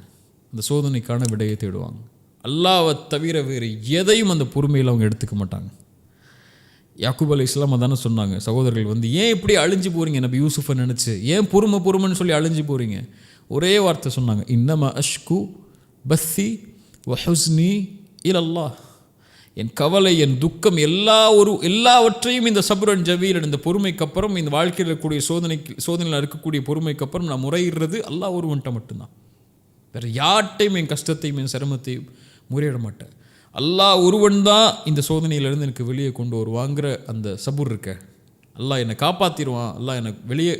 அந்த சோதனைக்கான விடையை தேடுவாங்க. அல்லாஹ்வை தவிர வேறு எதையும் அந்த பொறுமையில் அவங்க எடுத்துக்க மாட்டாங்க. யாக்கூப் அலைஹிஸ்ஸலாம் அதானே சொன்னாங்க, சகோதரர்கள் ஏன் இப்படி அழிஞ்சு போகிறீங்க, நபி யூசுஃபை நினச்சி ஏன் பொறுமைன்னு சொல்லி அழிஞ்சு போகிறீங்க. ஒரே வார்த்தை சொன்னாங்க, இன்னமா அஷ்கு பஸ்ஸி வஹுஸ்னி இலல்லாஹ், என் கவலை என் துக்கம் எல்லாவற்றையும் இந்த சபுரன் ஜமீலன், இந்த பொறுமைக்கு அப்புறம், இந்த வாழ்க்கையில் இருக்கக்கூடிய சோதனையில் இருக்கக்கூடிய பொறுமைக்கு அப்புறம் நான் முறையிடுறது அல்லாஹ் ஒருவன்ட்ட மட்டும்தான். வேறு யார்ட்டையும் என் கஷ்டத்தையும் என் சிரமத்தையும் முறையிட மாட்டேன். அல்லாஹ் ஒருவன் தான் இந்த சோதனையிலேருந்து எனக்கு வெளியே கொண்டு வருவாங்கிற அந்த சபுர் இருக்க, அல்லாஹ் என்னை காப்பாற்றிடுவான், அல்லாஹ் என்னை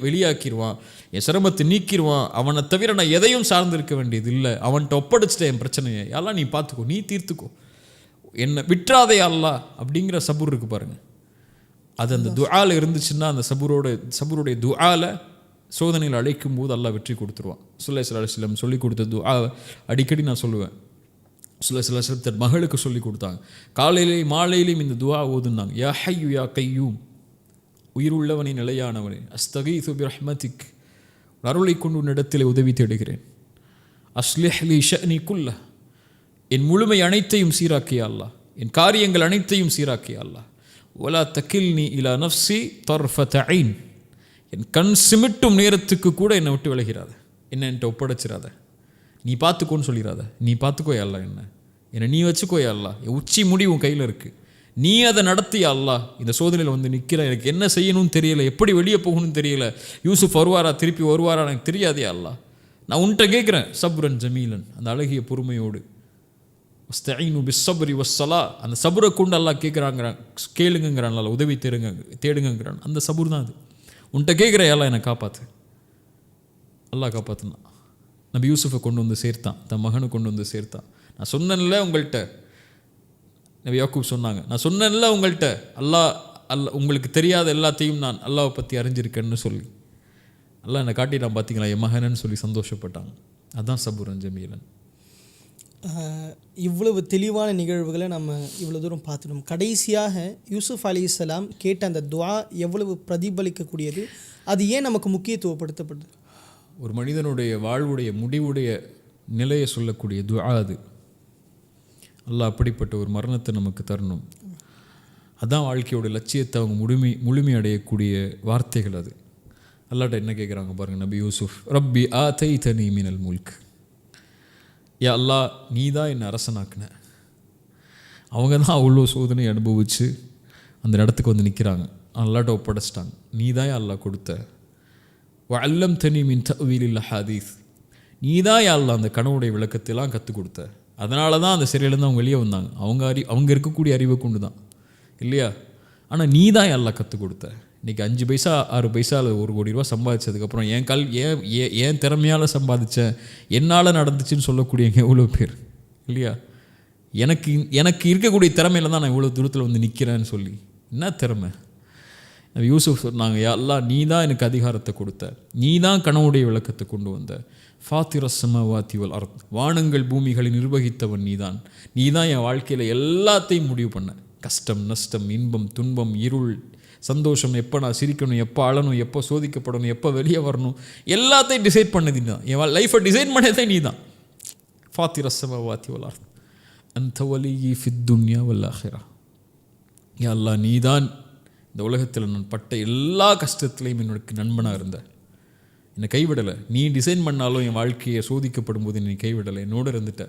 வெளியாக்கிடுவான், என் சிரமத்தை நீக்கிடுவான், அவனை தவிர நான் எதையும் சார்ந்திருக்க வேண்டியது இல்லை, அவன்கிட்ட ஒப்படைச்சிட்டேன் என் பிரச்சனையை, எல்லாம் நீ பார்த்துக்கோ, நீ தீர்த்துக்கோ, என்னை விட்டுறாதே அல்லாஹ் அப்படிங்கிற சபுர் இருக்குது பாருங்கள். அது அந்த துஆல இருந்துச்சுன்னா, அந்த சபுருடைய துஆல சோதனையில் அழைக்கும் போது அல்லாஹ் வெற்றி கொடுத்துருவான். ஸல்லல்லாஹு அலைஹி வஸல்லம் சொல்லி கொடுத்த துஆ அடிக்கடி நான் சொல்லுவேன். சில தன் மகளுக்கு சொல்லி கொடுத்தாங்க. காலையிலேயும் மாலையிலையும் இந்த துவா ஓதுனாங்க. யா ஹய்யு யா கையூம், உயிருள்ளவனே நிலையானவனே, அஸ்தகீது பிரஹ்மதிக், அருளை கொண்டு உன்னிடத்தில் உதவி தேடுகிறேன். அஸ்லிஹ் லி ஷஅனி குல்ல, என் முழுமை அனைத்தையும் சீராக்கிய அல்லாஹ், என் காரியங்கள் அனைத்தையும் சீராக்கிய அல்லாஹ். வலா தக்கில்னி இலா நஃப்ஸி தர்ஃபத ஐன், என் கண் சிமிட்டும் நேரத்துக்கு கூட என்னை விட்டு விலகிறாத, என்கிட்ட ஒப்படைச்சிடாத, நீ பார்த்துக்கோன்னு சொல்லிடாத. நீ பார்த்துக்கோயா அல்லா, என்னை நீ வச்சுக்கோயா அல்லா, என் உச்சி முடி உன் கையில் இருக்குது, நீ அதை நடத்தியா அல்லா. இந்த சோதனையில் வந்து நிற்கிற, எனக்கு என்ன செய்யணும்னு தெரியல, எப்படி வெளியே போகணும்னு தெரியல, யூசுஃப் வருவாரா திருப்பி வருவாரா எனக்கு தெரியாதே அல்லா, நான் உன்கிட்ட கேட்குறேன். சப்ரன் ஜமீலன், அந்த அழகிய பொறுமையோடு. வஸ்தஈனு பிஸ்ஸப்ரி வஸ்ஸலா, அந்த சபுரை கொண்டு அல்லாஹ் கேட்குறாங்கிறான், கேளுங்கிறான், அல்லா உதவி தேடுங்கிறான். அந்த சபுர் தான் அது. உன்கிட்ட கேட்குறேன் அல்லா, என்னை காப்பாற்று. அல்லாஹ் காப்பாற்றுனா நபி யூசுஃபை கொண்டு வந்து சேர்த்தான், தன் மகனை கொண்டு வந்து சேர்த்தான். நான் சொன்னேன்ல உங்கள்கிட்ட, நபி யாக்கூப் சொன்னாங்க, நான் சொன்னேன்ல உங்கள்கிட்ட, அல்லாஹ் உங்களுக்கு தெரியாத எல்லாத்தையும் நான் அல்லாஹை பற்றி அறிஞ்சிருக்கேன்னு சொல்லி அல்லாஹ் என்னை காட்டிட்டான் பார்த்தீங்களா என் மகனன்னு சொல்லி சந்தோஷப்பட்டாங்க. அதுதான் சபுரன் ஜமீலன். இவ்வளவு தெளிவான நிகழ்வுகளை நம்ம இவ்வளோ தூரம் பார்த்துட்டோம். கடைசியாக யூசுஃப் அலைஹிஸ்ஸலாம் கேட்ட அந்த துஆ எவ்வளவு பிரதிபலிக்கக்கூடியது, அது ஏன் நமக்கு முக்கியத்துவப்படுத்தப்படுது? ஒரு மனிதனுடைய வாழ்வுடைய முடிவுடைய நிலையை சொல்லக்கூடிய துஆ அது. அல்லாஹ் அப்படிப்பட்ட ஒரு மரணத்தை நமக்கு தரணும். அதுதான் வாழ்க்கையோட லட்சியத்தை அவங்க முழுமையடையக்கூடிய வார்த்தைகள். அது அல்லாஹ்ட்ட என்ன கேட்குறாங்க பாருங்கள் நபி யூசுஃப், ரப்பி ஆதைதனி மினல் முல்க், யா அல்லாஹ் நீ தான் என்னை அரசனாக்குன. அவங்க தான் அவ்வளோ சோதனை அனுபவித்து அந்த இடத்துக்கு வந்து நிற்கிறாங்க, அல்லாஹ்ட்ட ஒப்படைச்சிட்டாங்க. நீ தான் அல்லாஹ் கொடுத்த. வஅல்லம் தனி மின் தஅவீலில் ஹதீஸ், நீ தான் அல்லாஹ் அந்த கனவுடைய விளக்கத்தெல்லாம் கற்றுக் கொடுத்த. அதனால தான் அந்த சிறையிலேருந்து அவங்க வெளியே வந்தாங்க. அவங்க இருக்கக்கூடிய அறிவை கொண்டு தான் இல்லையா. ஆனால் நீ தான் அல்லாஹ் கற்றுக் கொடுத்த. இன்றைக்கி 5 பைசா 6 பைசா அல்லது 1 கோடி ரூபா சம்பாதிச்சதுக்கப்புறம் ஏன் திறமையால் சம்பாதிச்சேன், என்னால் நடந்துச்சுன்னு சொல்லக்கூடியவங்க எவ்வளோ பேர் இல்லையா. எனக்கு இருக்கக்கூடிய திறமையில தான் நான் இவ்வளோ தூரத்தில் வந்து நிற்கிறேன்னு சொல்லி. என்ன திறமை? யூசுஃப் சொன்னாங்க, யா அல்லாஹ் நீ தான் எனக்கு அதிகாரத்தை கொடுத்த, நீ தான் கனவுடைய விளக்கத்தை கொண்டு வந்த. ஃபாத்திரஸ் ஸமாவாதி வல் அர்த், வானங்கள் பூமிகளை நிர்வகித்தவன் நீதான். நீ தான் என் வாழ்க்கையில் எல்லாத்தையும் முடிவு பண்ண. கஷ்டம் நஷ்டம், இன்பம் துன்பம், இருள் சந்தோஷம், எப்போ நான் சிரிக்கணும், எப்போ அழணும், எப்போ சோதிக்கப்படணும், எப்போ வெளியே வரணும், எல்லாத்தையும் டிசைட் பண்ணது நீ தான். என் லைஃப்பை டிசைன் பண்ணதே நீ தான். ஃபாத்திரஸ் ஸமாவாதி வல் அர்த் அன்த வலியி ஃபித் துன்யா வல் ஆஹிரா. யா அல்லாஹ் நீ தான் இந்த உலகத்தில் நான் பட்ட எல்லா கஷ்டத்துலேயும் என்னோட நண்பனாக இருந்த, என்னை கைவிடலை. நீ டிசைன் பண்ணாலும் என் வாழ்க்கையை சோதிக்கப்படும் போது நீ கைவிடலை, என்னோடு இருந்துட்ட.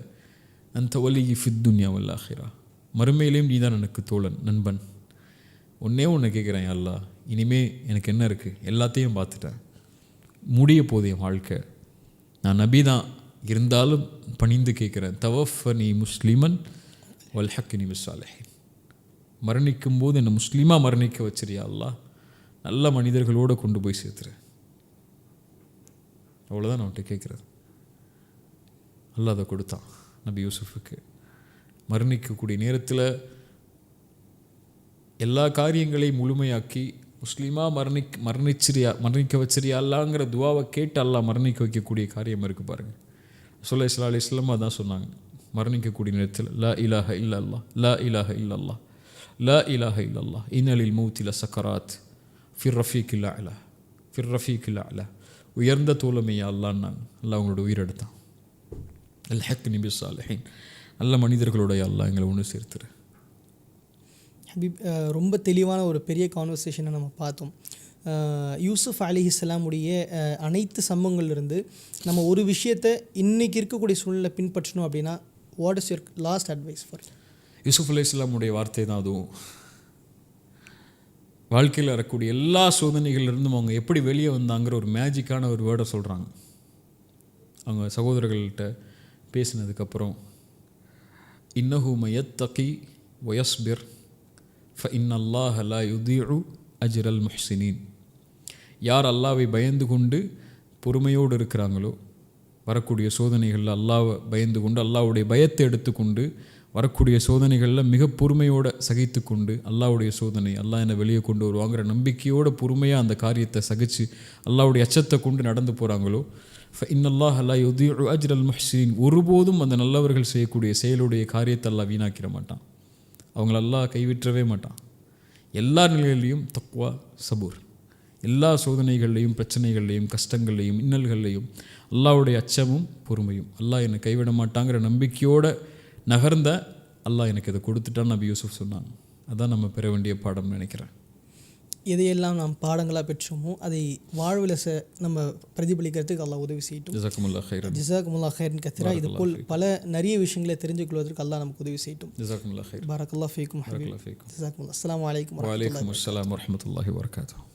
அந்த வலியி ஃபித் துன்யா வல் ஆஹிரா, மறுமையிலையும் நீ தான் எனக்கு தோழன் நண்பன். ஒன்று கேட்குறேன் அல்லாஹ், இனிமே எனக்கு என்ன இருக்குது, எல்லாத்தையும் பார்த்துட்டேன், முடிய போது என் வாழ்க்கை, நான் நபி தான், இருந்தாலும் பணிந்து கேட்குறேன். தவஃபனி முஸ்லிமன் வல்ஹக்னி பிஸ்ஸாலிஹீன், மரணிக்கும் போது என்னை முஸ்லீமாக மரணிக்க வச்சிரியா அல்லாஹ், நல்ல மனிதர்களோடு கொண்டு போய் சேர்த்துரு. அவ்வளோதான் நான் அவன்கிட்ட கேட்குறது. அல்லாஹ் அதை கொடுத்தான் நபி யூசுஃபுக்கு. மரணிக்கக்கூடிய நேரத்தில் எல்லா காரியங்களையும் முழுமையாக்கி முஸ்லீமாக மரணிக்க வச்சிரியா அல்லாங்கிற துவாவை கேட்டு அல்லாஹ் மரணிக்க வைக்கக்கூடிய காரியம் இருக்குது பாருங்கள். ஸல்லல்லாஹு அலைஹி வஸல்லம் அதான் சொன்னாங்க மரணிக்கக்கூடிய நேரத்தில், லா இலாஹ இல்லல்லாஹ், லா இலாஹ இல்லல்லாஹ், லா இலாஹ இல்லல்லாஹ், இன்னலில் மௌத்தி லசக்கராத் ஃபிர் ரஃபீக்கில் அலா, ஃபிர் ரஃபீக்கில் அலா, உயர்ந்த தோழமையா அல்லான்னாங்க. அல்லாஹ் அவங்களோட உயிரெடுத்தான். அல்ஹக்னி பிஸ்ஸாலிஹீன், நல்ல மனிதர்களுடைய அல்லாஹ் எங்களை ஒன்று சேர்த்துரு. ஹபீப், ரொம்ப தெளிவான ஒரு பெரிய கான்வர்சேஷனை நம்ம பார்த்தோம். யூசுஃப் அலைஹிஸ்ஸலாமுடைய அனைத்து சம்பவங்கள்லேருந்து நம்ம ஒரு விஷயத்தை இன்றைக்கி இருக்கக்கூடிய சூழ்நிலை பின்பற்றணும் அப்படின்னா, what is your last advice for? Yusuf அலைஹிஸ்ஸலாமுடைய வார்த்தை தான் அதுவும். வாழ்க்கையில் வரக்கூடிய எல்லா சோதனைகள்லேருந்தும் அவங்க எப்படி வெளியே வந்தாங்கிற ஒரு மேஜிக்கான ஒரு வேர்டை சொல்கிறாங்க. அவங்க சகோதரர்கள்கிட்ட பேசினதுக்கப்புறம், இன்னஹு மயத்தகி வயஸ்பிர் ஃப இன்னல்லாஹ லா யுதீஉ அஜ்ரல் முஹ்சினீன், யார் அல்லாவை பயந்து கொண்டு பொறுமையோடு இருக்கிறாங்களோ, வரக்கூடிய சோதனைகளில் அல்லாவை பயந்து கொண்டு அல்லாவுடைய பயத்தை எடுத்துக்கொண்டு வரக்கூடிய சோதனைகளில் மிக பொறுமையோடு சகித்து கொண்டு அல்லாஹ்வுடைய சோதனை, அல்லாஹ் என்னை வெளியே கொண்டு வருவாங்கிற நம்பிக்கையோட பொறுமையாக அந்த காரியத்தை சகித்து அல்லாஹ்வுடைய அச்சத்தை கொண்டு நடந்து போகிறாங்களோ, இன்னல்லாஹ் லா யுதீஉ அஜ்ரல் முஹ்சினீன், ஒருபோதும் அந்த நல்லவர்கள் செய்யக்கூடிய செயலுடைய காரியத்தை அல்லாஹ் வீணாக்கிட மாட்டான். அவங்கள அல்லாஹ் கைவிற்றவே மாட்டான். எல்லா நிலையிலையும் தக்வா, சபூர், எல்லா சோதனைகள்லையும் பிரச்சனைகள்லையும் கஷ்டங்கள்லையும் இன்னல்கள்லையும் அல்லாஹ்வுடைய அச்சமும் பொறுமையும், அல்லாஹ் என்னை கைவிட மாட்டாங்கிற நம்பிக்கையோடு நகர்ந்த அல்லாஹ் எனக்கு இதை கொடுத்துட்டான்னு நபி யூசுப் சொன்னாங்க. அதான் நம்ம பெற வேண்டிய பாடம்னு நினைக்கிறேன். எதையெல்லாம் நாம் பாடங்களாக பெற்றோமோ அதை வாழ்வில் நம்ம பிரதிபலிக்கிறதுக்கு அல்லாஹ் உதவி செய்யட்டும். ஜஸாக்குமுல்லாஹ் கைரன். ஜஸாக்குமுல்லாஹ் கைரன் கத்திரா. இது போல் பல நிறைய விஷயங்களை தெரிஞ்சு கொள்வதற்கு அல்லாஹ் நமக்கு உதவி செய்யட்டும். ஜஸாக்குமுல்லாஹ் கைரன். பாரக்கல்லாஹ் ஃபீக்கும். பாரக்கல்லாஹ் ஃபீக்கும். ஜஸாக்குமுல்லாஹ். அஸ்ஸலாமு அலைக்கும் வலைக்கும் அஸ்ஸலாம் வரஹ்மத்துல்லாஹி வபரகாத்துஹு.